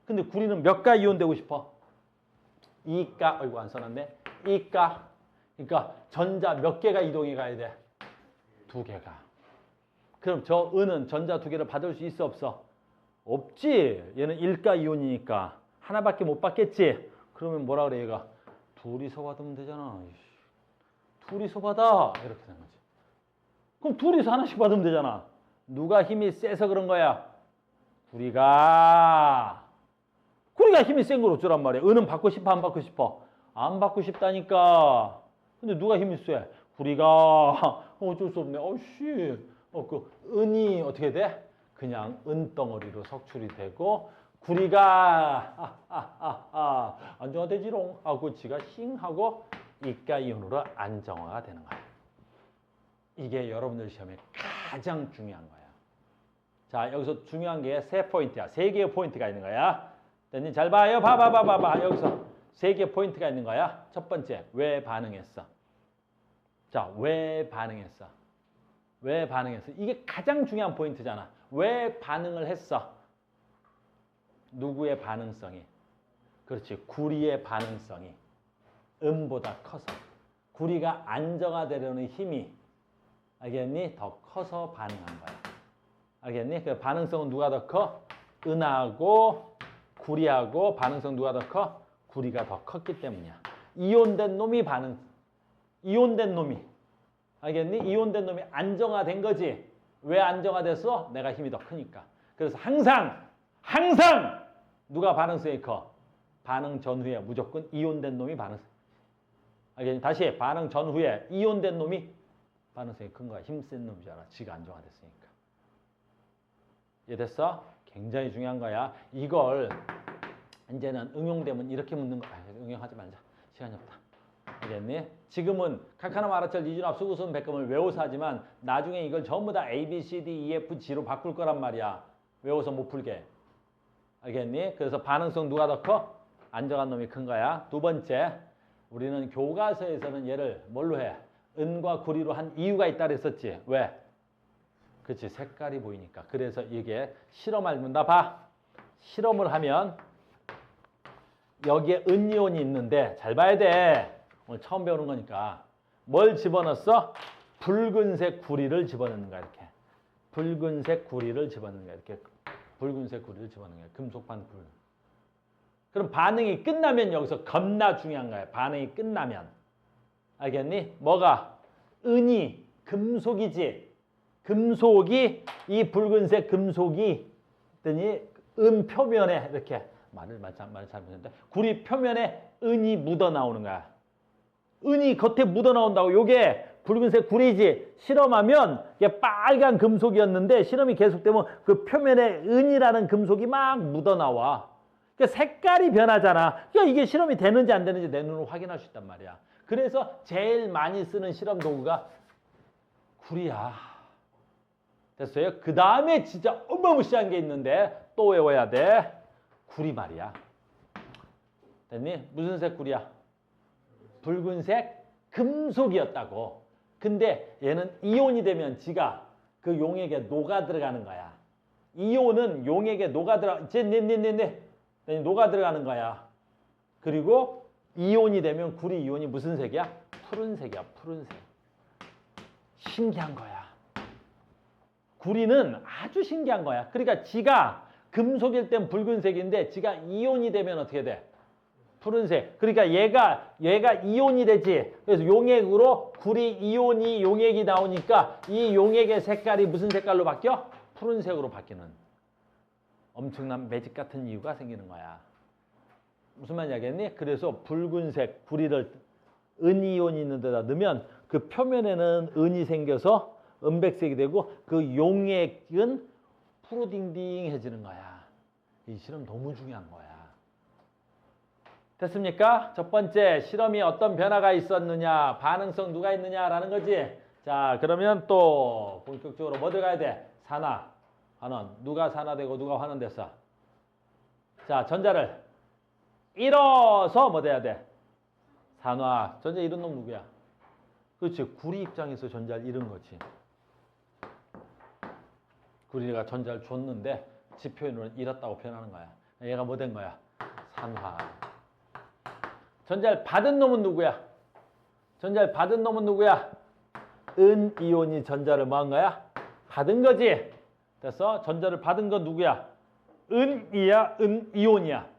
근데 구리는 몇 가 이온되고 싶어? 이가, 어이구 안 써놨네. 이가. 그러니까 전자 몇 개가 이동이 가야 돼? 2개가. 그럼 저 은은 전자 2개를 받을 수 있어 없어? 없지. 얘는 일가 이온이니까 하나밖에 못 받겠지. 그러면 뭐라 그래 얘가? 둘이서 받으면 되잖아. 둘이서 받아. 이렇게 되는 거지. 그럼 둘이서 하나씩 받으면 되잖아. 누가 힘이 세서 그런 거야? 구리가 힘이 센 걸 어쩌란 말이야. 은은 받고 싶어 안 받고 싶어? 안 받고 싶다니까. 근데 누가 힘이 세? 구리가 어쩔 수 없네. 어씨. 그 은이 어떻게 돼? 그냥 은덩어리로 석출이 되고 구리가 안정화되지롱 하고 지가 싱 하고 이가이온으로 안정화가 되는 거야. 이게 여러분들 시험에 가장 중요한 거야. 자, 여기서 중요한 게 3포인트야. 3개의 포인트가 있는 거야. 잘 봐요. 봐봐. 여기서 3개의 포인트가 있는 거야. 첫 번째, 왜 반응했어? 자, 왜 반응했어? 왜 반응했어? 이게 가장 중요한 포인트잖아. 왜 반응을 했어? 누구의 반응성이? 그렇지, 구리의 반응성이 음보다 커서. 구리가 안정화되려는 힘이, 알겠니? 더 커서 반응한 거야. 알겠니? 그 반응성은 누가 더 커? 은하고 구리하고 반응성 누가 더 커? 구리가 더 컸기 때문이야. 이온된 놈이 이온된 놈이. 알겠니? 이온된 놈이 안정화된 거지. 왜 안정화됐어? 내가 힘이 더 크니까. 그래서 항상 누가 반응성이 커? 반응 전후에 무조건 이온된 놈이 반응성. 알겠니? 다시 반응 전후에 이온된 놈이 반응성이 큰 거야. 힘센 놈이잖아. 지가 안정화됐으니까. 이해됐어? 굉장히 중요한 거야. 이걸 이제는 응용되면 이렇게 묻는 거야. 응용하지 말자. 시간이 없다. 알겠니? 지금은 카카나 마라철 이준합 수구순 백금을 외워서 하지만 나중에 이걸 전부 다 A, B, C, D, E, F, G로 바꿀 거란 말이야. 외워서 못 풀게. 알겠니? 그래서 반응성 누가 더 커? 안정한 놈이 큰 거야. 두 번째, 우리는 교과서에서는 얘를 뭘로 해? 은과 구리로 한 이유가 있다 그랬었지. 왜? 그렇지, 색깔이 보이니까. 그래서 이게 실험할 문다 봐. 실험을 하면 여기에 은이온이 있는데 잘 봐야 돼. 오늘 처음 배우는 거니까. 뭘 집어넣었어? 붉은색 구리를 집어넣는 거야. 이렇게. 붉은색 구리를 집어넣는 거야. 이렇게. 붉은색 구리를 집어넣는 거야. 금속판 구리. 그럼 반응이 끝나면 여기서 겁나 중요한 거야. 반응이 끝나면. 알겠니? 뭐가? 은이 금속이지. 금속이 이 붉은색 금속이 은 표면에 이렇게 말을 잘못했는데 구리 표면에 은이 묻어 나오는 거야. 은이 겉에 묻어 나온다고. 요게 붉은색 구리지. 실험하면 이게 빨간 금속이었는데 실험이 계속되면 그 표면에 은이라는 금속이 막 묻어 나와. 그러니까 색깔이 변하잖아. 그러니까 이게 실험이 되는지 안 되는지 내 눈으로 확인할 수 있단 말이야. 그래서 제일 많이 쓰는 실험 도구가 구리야. 됐어요? 그 다음에 진짜 어마무시한 게 있는데 또 외워야 돼. 구리 말이야. 됐니? 무슨 색 구리야? 붉은색 금속이었다고. 근데 얘는 이온이 되면 지가 그 용액에 녹아 들어가는 거야. 이온은 용액에 녹아 들어가는 거야. 그리고 이온이 되면 구리 이온이 무슨 색이야? 푸른색이야. 푸른색. 신기한 거야. 구리는 아주 신기한 거야. 그러니까 지가 금속일 땐 붉은색인데 지가 이온이 되면 어떻게 돼? 푸른색. 그러니까 얘가 이온이 되지. 그래서 용액으로 구리 이온이 용액이 나오니까 이 용액의 색깔이 무슨 색깔로 바뀌어? 푸른색으로 바뀌는 엄청난 매직 같은 이유가 생기는 거야. 무슨 말인지 알겠니? 그래서 붉은색 구리를 은이온이 있는 데다 넣으면 그 표면에는 은이 생겨서 은백색이 되고 그 용액은 푸르딩딩해지는 거야. 이 실험 너무 중요한 거야. 됐습니까? 첫 번째, 실험이 어떤 변화가 있었느냐, 반응성 누가 있느냐라는 거지. 자, 그러면 또 본격적으로 뭐 들어가야 돼? 산화, 환원. 누가 산화되고 누가 환원됐어? 자, 전자를 잃어서 뭐 돼야 돼? 산화. 전자 잃은 놈 누구야? 그렇지. 구리 입장에서 전자를 잃은 거지. 구리가 전자를 줬는데 지 표현으로는 잃었다고 표현하는 거야. 얘가 뭐 된 거야? 산화. 전자를 받은 놈은 누구야? 전자를 받은 놈은 누구야? 은이온이 전자를 뭐 한 거야? 받은 거지. 됐어? 전자를 받은 건 누구야? 은이야? 은이온이야?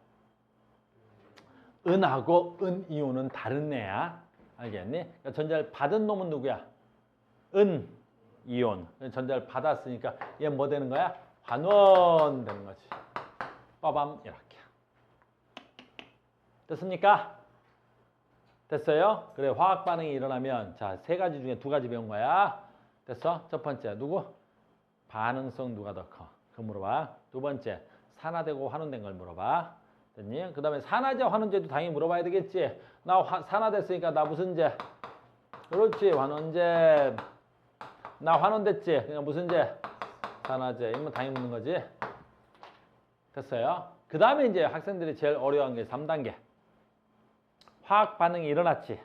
은하고 은이온은 다른 애야. 알겠니? 그러니까 전자를 받은 놈은 누구야? 은이온. 전자를 받았으니까 얘 뭐 되는 거야? 환원 되는 거지. 빠밤 이렇게. 됐습니까? 됐어요? 그래, 화학 반응이 일어나면 자, 세 가지 중에 두 가지 배운 거야. 됐어? 첫 번째 누구? 반응성 누가 더 커? 그거 물어봐. 두 번째 산화되고 환원된 걸 물어봐. 됐니? 그 다음에 산화제, 환원제도 당연히 물어봐야 되겠지. 나 산화됐으니까 나 무슨 제? 그렇지, 환원제. 나 환원됐지? 그러니까 무슨 제? 산화제. 이건 당연히 묻는 거지. 됐어요? 그 다음에 이제 학생들이 제일 어려워하는 게 3단계. 화학 반응이 일어났지.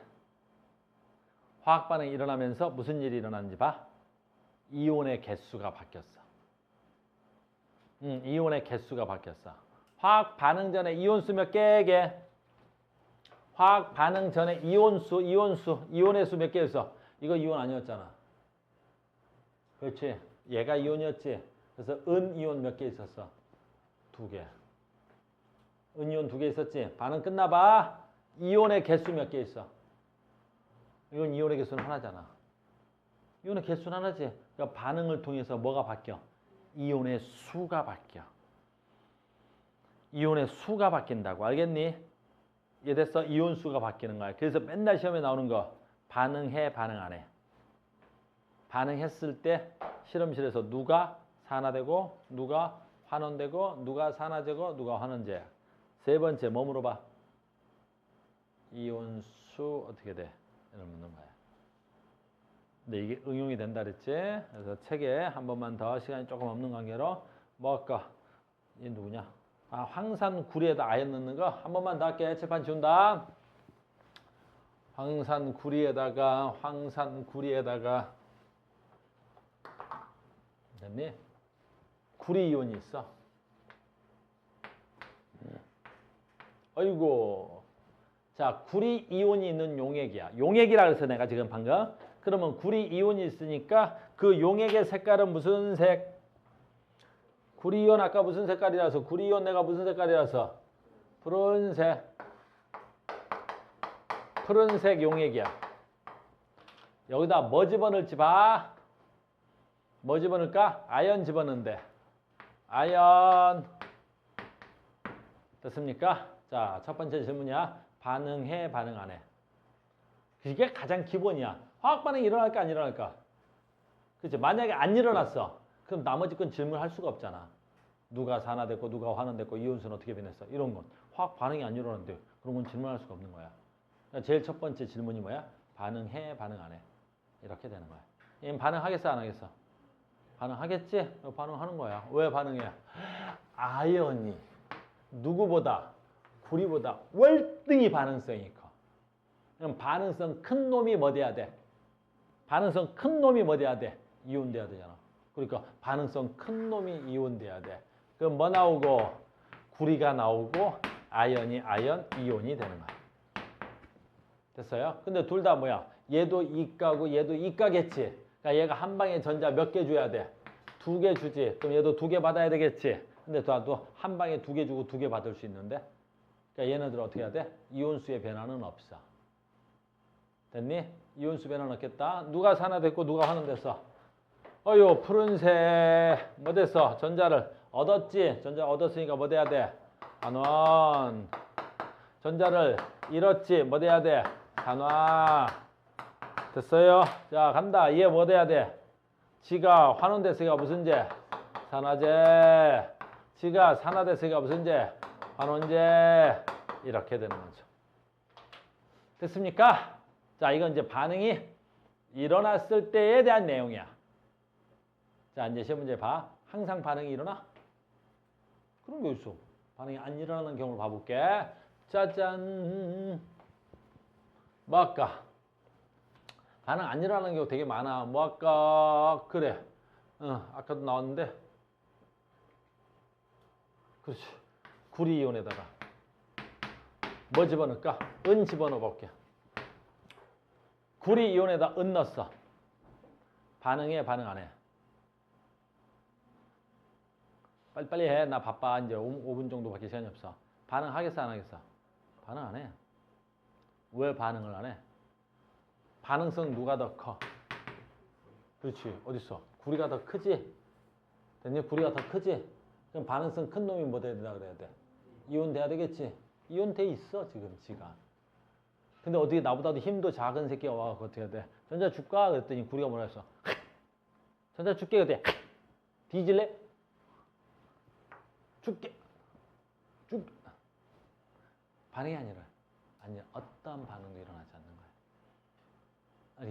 화학 반응이 일어나면서 무슨 일이 일어났는지 봐. 이온의 개수가 바뀌었어. 이온의 개수가 바뀌었어. 화학 반응 전에 이온수 몇 개게? 화학 반응 전에 이온수, 이온의 수 몇 개였어? 이거 이온 아니었잖아. 그렇지. 얘가 이온이었지. 그래서 은이온 몇 개 있었어? 2개. 은이온 2개 있었지. 반응 끝나봐. 이온의 개수 몇 개 있어? 이건 이온의 개수는 하나잖아. 이온의 개수는 하나지. 그러니까 반응을 통해서 뭐가 바뀌어? 이온의 수가 바뀌어. 이온의 수가 바뀐다고. 알겠니? 이해됐어? 이온 수가 바뀌는 거야. 그래서 맨날 시험에 나오는 거 반응해, 반응 안 해. 반응했을 때 실험실에서 누가 산화되고 누가 환원되고 누가 산화제고 누가 환원제야. 세 번째 뭐 물어봐? 이온수 어떻게 돼? 이런 묻는 거야. 근데 이게 응용이 된다 그랬지? 그래서 책에 한 번만 더 시간이 조금 없는 관계로 뭐 할까? 얘 누구냐? 아, 황산구리에다 아연 넣는 거 한 번만 더 할게. 칠판 지운다. 황산구리에다가 됐니? 구리이온이 있어. 어이구. 자, 구리이온이 있는 용액이야. 용액이라 그래서 내가 지금 방금. 그러면 구리이온이 있으니까 그 용액의 색깔은 무슨 색? 구리이온 아까 무슨 색깔이라서? 구리이온 내가 무슨 색깔이라서? 푸른색. 푸른색 용액이야. 여기다 뭐 집어넣을지 봐. 뭐 집어넣을까? 아연 집어넣는데. 아연. 됐습니까? 자, 첫 번째 질문이야. 반응해, 반응 안 해. 그게 가장 기본이야. 화학 반응이 일어날까, 안 일어날까? 그치? 만약에 안 일어났어. 그럼 나머지 건 질문할 수가 없잖아. 누가 산화됐고, 누가 환원됐고, 이온수는 어떻게 변했어? 이런 건. 화학 반응이 안 일어났는데, 그런 건 질문할 수가 없는 거야. 그러니까 제일 첫 번째 질문이 뭐야? 반응해, 반응 안 해. 이렇게 되는 거야. 얘는 반응하겠어, 안 하겠어? 반응하겠지? 반응하는 거야. 왜 반응해? 아연이 누구보다, 구리보다 월등히 반응성이 커. 그럼 반응성 큰 놈이 뭐 돼야 돼? 반응성 큰 놈이 뭐 돼야 돼? 이온 돼야 되잖아. 그러니까 반응성 큰 놈이 이온 돼야 돼. 그럼 뭐 나오고? 구리가 나오고 아연이 아연, 이온이 되는 거야. 됐어요? 근데 둘 다 뭐야? 얘도 이가고 얘도 이가겠지. 그러니까 얘가 한 방에 전자 몇 개 줘야 돼? 2개 주지. 그럼 얘도 2개 받아야 되겠지. 근데 또 한 방에 2개 주고 2개 받을 수 있는데. 그러니까 얘네들 어떻게 해야 돼? 이온수의 변화는 없어. 됐니? 이온수 변화는 없겠다. 누가 산화됐고 누가 환원됐어? 어휴, 푸른색 뭐 됐어? 전자를 얻었지. 전자 얻었으니까 뭐 돼야 돼? 환원. 전자를 잃었지. 뭐 돼야 돼? 산화. 됐어요? 자, 간다. 얘 뭐 돼야 돼? 지가 환원됐으니까 무슨 제? 산화제. 지가 산화됐으니까 무슨 제? 환원제. 이렇게 되는 거죠. 됐습니까? 자, 이건 이제 반응이 일어났을 때에 대한 내용이야. 자, 이제 시험 문제 봐. 항상 반응이 일어나? 그런 게 있어. 반응이 안 일어나는 경우를 봐볼게. 짜잔. 뭐 할까? 반응 안 일어나는 경우 되게 많아. 뭐 할까? 그래. 아까도 나왔는데. 그렇지. 구리이온에다가 뭐 집어넣을까? 은 집어넣어 볼게. 구리 이온에다 은 넣었어. 반응해, 반응 안 해? 빨리빨리 해. 나 바빠. 이제 5분 정도밖에 시간이 없어. 반응하겠어, 안 하겠어? 반응 안 해. 왜 반응을 안 해? 반응성 누가 더 커? 그렇지. 어딨어? 구리가 더 크지? 됐니? 구리가 더 크지? 그럼 반응성 큰 놈이 뭐 돼야 된다 그래야 돼? 이온 돼야 되겠지? 이온 돼 있어, 지금 지가. 근데 어떻게 나보다도 힘도 작은 새끼가 와서 어떻게 해야 돼? 전자 줄까? 그랬더니 구리가 뭐라 했어? 전자 줄게. 그때 뒤질래? 줄게. 반응이 아니라 어떤 반응도 일어나지 않는 거야.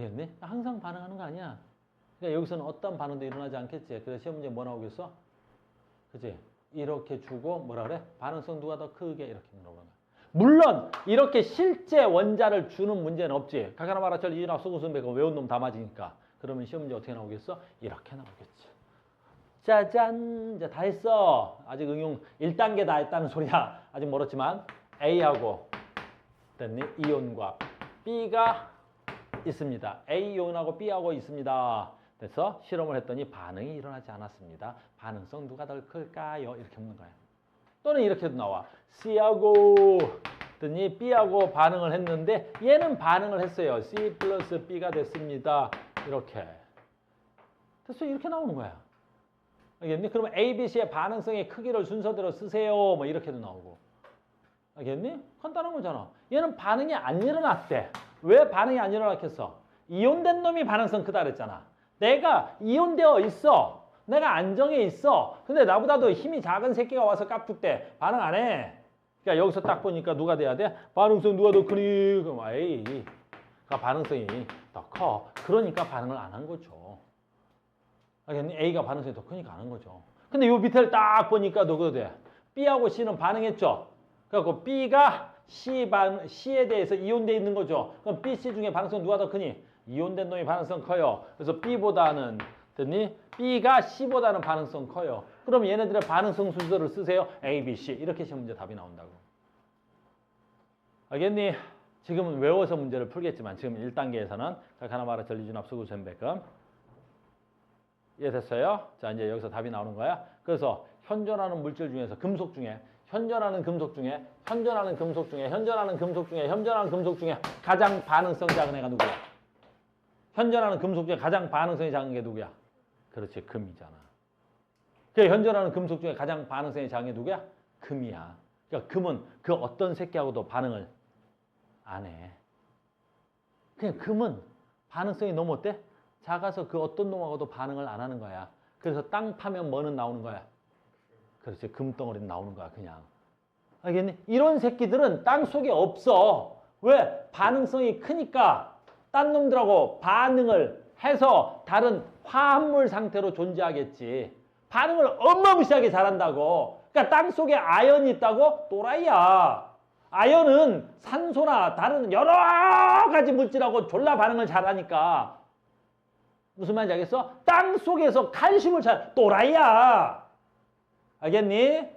알겠니? 항상 반응하는 거 아니야. 그러니까 여기서는 어떤 반응도 일어나지 않겠지. 그래서 시험 문제 뭐 나오겠어? 그치? 이렇게 주고 뭐라 그래? 반응성 누가 더 크게 이렇게 물어보는 거야. 물론 이렇게 실제 원자를 주는 문제는 없지. 각하나 마라철 이준학 소구순백 외운 놈 다 맞으니까. 그러면 시험 문제 어떻게 나오겠어? 이렇게 나오겠지. 짜잔, 이제 다 했어. 아직 응용 1단계 다 했다는 소리야. 아직 멀었지만 A하고 됐니? 이온과 B가 있습니다. A 이온하고 B하고 있습니다. 그래서 실험을 했더니 반응이 일어나지 않았습니다. 반응성 누가 더 클까요? 이렇게 묻는 거야. 또는 이렇게도 나와. C하고 했더니 B하고 반응을 했는데 얘는 반응을 했어요. C 플러스 B가 됐습니다. 이렇게. 그래서 이렇게 나오는 거야. 알겠니? 그러면 A, B, C의 반응성의 크기를 순서대로 쓰세요. 뭐 이렇게도 나오고. 알겠니? 간단한 거잖아. 얘는 반응이 안 일어났대. 왜 반응이 안 일어났겠어? 이온된 놈이 반응성 크다 그랬잖아. 내가 이온되어 있어. 내가 안정해 있어. 근데 나보다도 힘이 작은 새끼가 와서 깍둑대. 반응 안 해. 그러니까 여기서 딱 보니까 누가 돼야 돼? 반응성 누가 더 크니? 그럼 A가 반응성이 더 커. 그러니까 반응을 안 한 거죠. 알겠니? A가 반응성이 더 크니까 안 한 거죠. 근데 요 밑에를 딱 보니까 누가 돼? B하고 C는 반응했죠. 그래갖고 B가 C에 대해서 이온돼 있는 거죠. 그럼 B, C 중에 반응성 누가 더 크니? 이온된 놈이 반응성 커요. 그래서 B보다는 됐니? B가 C보다는 반응성 커요. 그럼 얘네들의 반응성 순서를 쓰세요. A, B, C. 이렇게 시험 문제 답이 나온다고. 알겠니? 지금은 외워서 문제를 풀겠지만 지금 1단계에서는 각하나마라 전리준합 수구센백금 이해됐어요? 자, 이제 여기서 답이 나오는 거야. 그래서 현존하는 물질 중에서 현존하는 금속 중에 가장 반응성 작은 애가 누구야? 현존하는 금속 중에 가장 반응성이 작은 게 누구야? 그렇지, 금이잖아. 그 현존하는 금속 중에 가장 반응성이 작은 게 누구야? 금이야. 그러니까 금은 그 어떤 새끼하고도 반응을 안 해. 그냥 금은 반응성이 너무 어때? 작아서 그 어떤 놈하고도 반응을 안 하는 거야. 그래서 땅 파면 뭐는 나오는 거야? 그렇지, 금덩어리는 나오는 거야, 그냥. 알겠니? 이런 새끼들은 땅 속에 없어. 왜? 반응성이 크니까 딴 놈들하고 반응을 해서 다른 화합물 상태로 존재하겠지. 반응을 어마무시하게 잘한다고. 그러니까 땅 속에 아연이 있다고? 또라이야. 아연은 산소나 다른 여러 가지 물질하고 졸라 반응을 잘하니까. 무슨 말인지 알겠어? 땅 속에서 칼슘을 또라이야. 알겠니?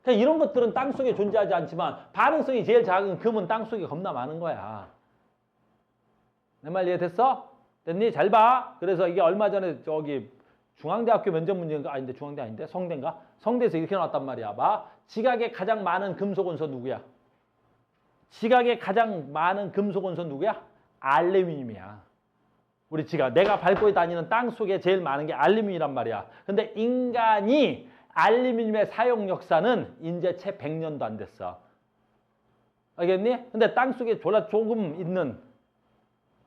그러니까 이런 것들은 땅 속에 존재하지 않지만 반응성이 제일 작은 금은 땅 속에 겁나 많은 거야. 내 말 이해됐어? 됐니? 잘 봐. 그래서 이게 얼마 전에 저기 중앙대학교 면접 문제인가? 아닌데 중앙대 아닌데? 성대인가? 성대에서 이렇게 나왔단 말이야. 봐. 지각에 가장 많은 금속 원소 누구야? 지각에 가장 많은 금속 원소 누구야? 알루미늄이야. 우리 지각. 내가 밟고 다니는 땅 속에 제일 많은 게 알루미늄이란 말이야. 근데 인간이 알루미늄의 사용 역사는 이제 채 100년도 안 됐어. 알겠니? 근데 땅 속에 졸라 조금 있는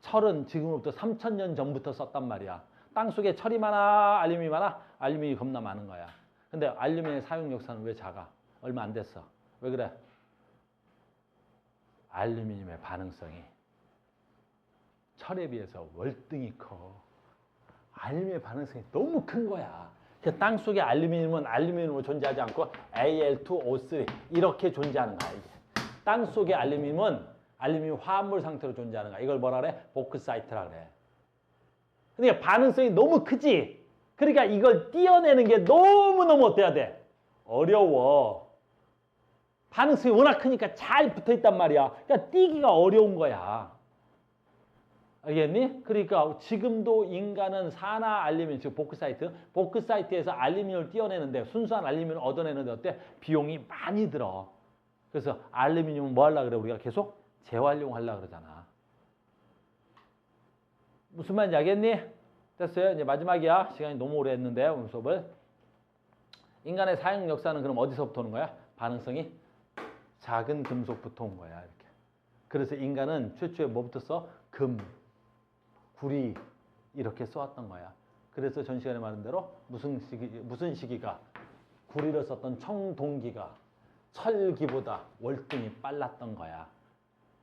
철은 지금부터 3000년 전부터 썼단 말이야. 땅 속에 철이 많아? 알루미늄이 많아? 알루미늄이 겁나 많은 거야. 근데 알루미늄의 사용 역사는 왜 작아? 얼마 안 됐어. 왜 그래? 알루미늄의 반응성이 철에 비해서 월등히 커. 알루미늄의 반응성이 너무 큰 거야. 땅 속의 알루미늄은 알루미늄으로 존재하지 않고 Al2O3 이렇게 존재하는 거야. 이게. 땅 속의 알루미늄은 알루미늄 화합물 상태로 존재하는 거야. 이걸 뭐라 그래? 보크사이트라 그래. 그러니까 반응성이 너무 크지? 그러니까 이걸 띄어내는 게 너무너무 어때야 돼? 어려워. 반응성이 워낙 크니까 잘 붙어 있단 말이야. 그러니까 띄기가 어려운 거야. 알겠니? 그러니까 지금도 인간은 산화 알루미늄, 즉 보크 사이트에서 알루미늄을 띄어내는데 순수한 알루미늄을 얻어내는데 어때? 비용이 많이 들어. 그래서 알루미늄은 뭐 하려고 그래? 우리가 계속 재활용하려고 그러잖아. 무슨 말인지 알겠니? 됐어요? 이제 마지막이야. 시간이 너무 오래 했는데 오늘 수업을. 인간의 사용 역사는 그럼 어디서부터 오는 거야? 반응성이 작은 금속부터 온 거야. 이렇게. 그래서 인간은 최초에 뭐부터 써? 금, 구리 이렇게 써왔던 거야. 그래서 전 시간에 말한 대로 무슨 시기가 구리를 썼던 청동기가 철기보다 월등히 빨랐던 거야.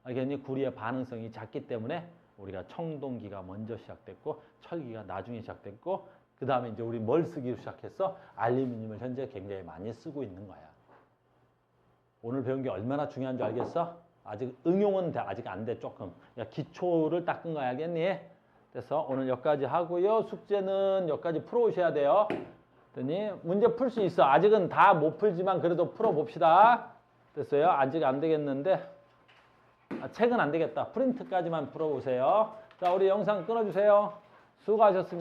알겠니? 구리의 반응성이 작기 때문에 우리가 청동기가 먼저 시작됐고 철기가 나중에 시작됐고 그 다음에 이제 우리 뭘 쓰기 시작했어? 알루미늄을 현재 굉장히 많이 쓰고 있는 거야. 오늘 배운 게 얼마나 중요한 줄 알겠어? 아직 응용은 아직 안 돼 조금. 야, 기초를 닦은 거야 알겠니? 그래서 오늘 여기까지 하고요. 숙제는 여기까지 풀어오셔야 돼요. 그랬더니 문제 풀 수 있어. 아직은 다 못 풀지만 그래도 풀어봅시다. 됐어요? 아직 안 되겠는데 책은 안 되겠다. 프린트까지만 풀어보세요. 자, 우리 영상 끊어주세요. 수고하셨습니다.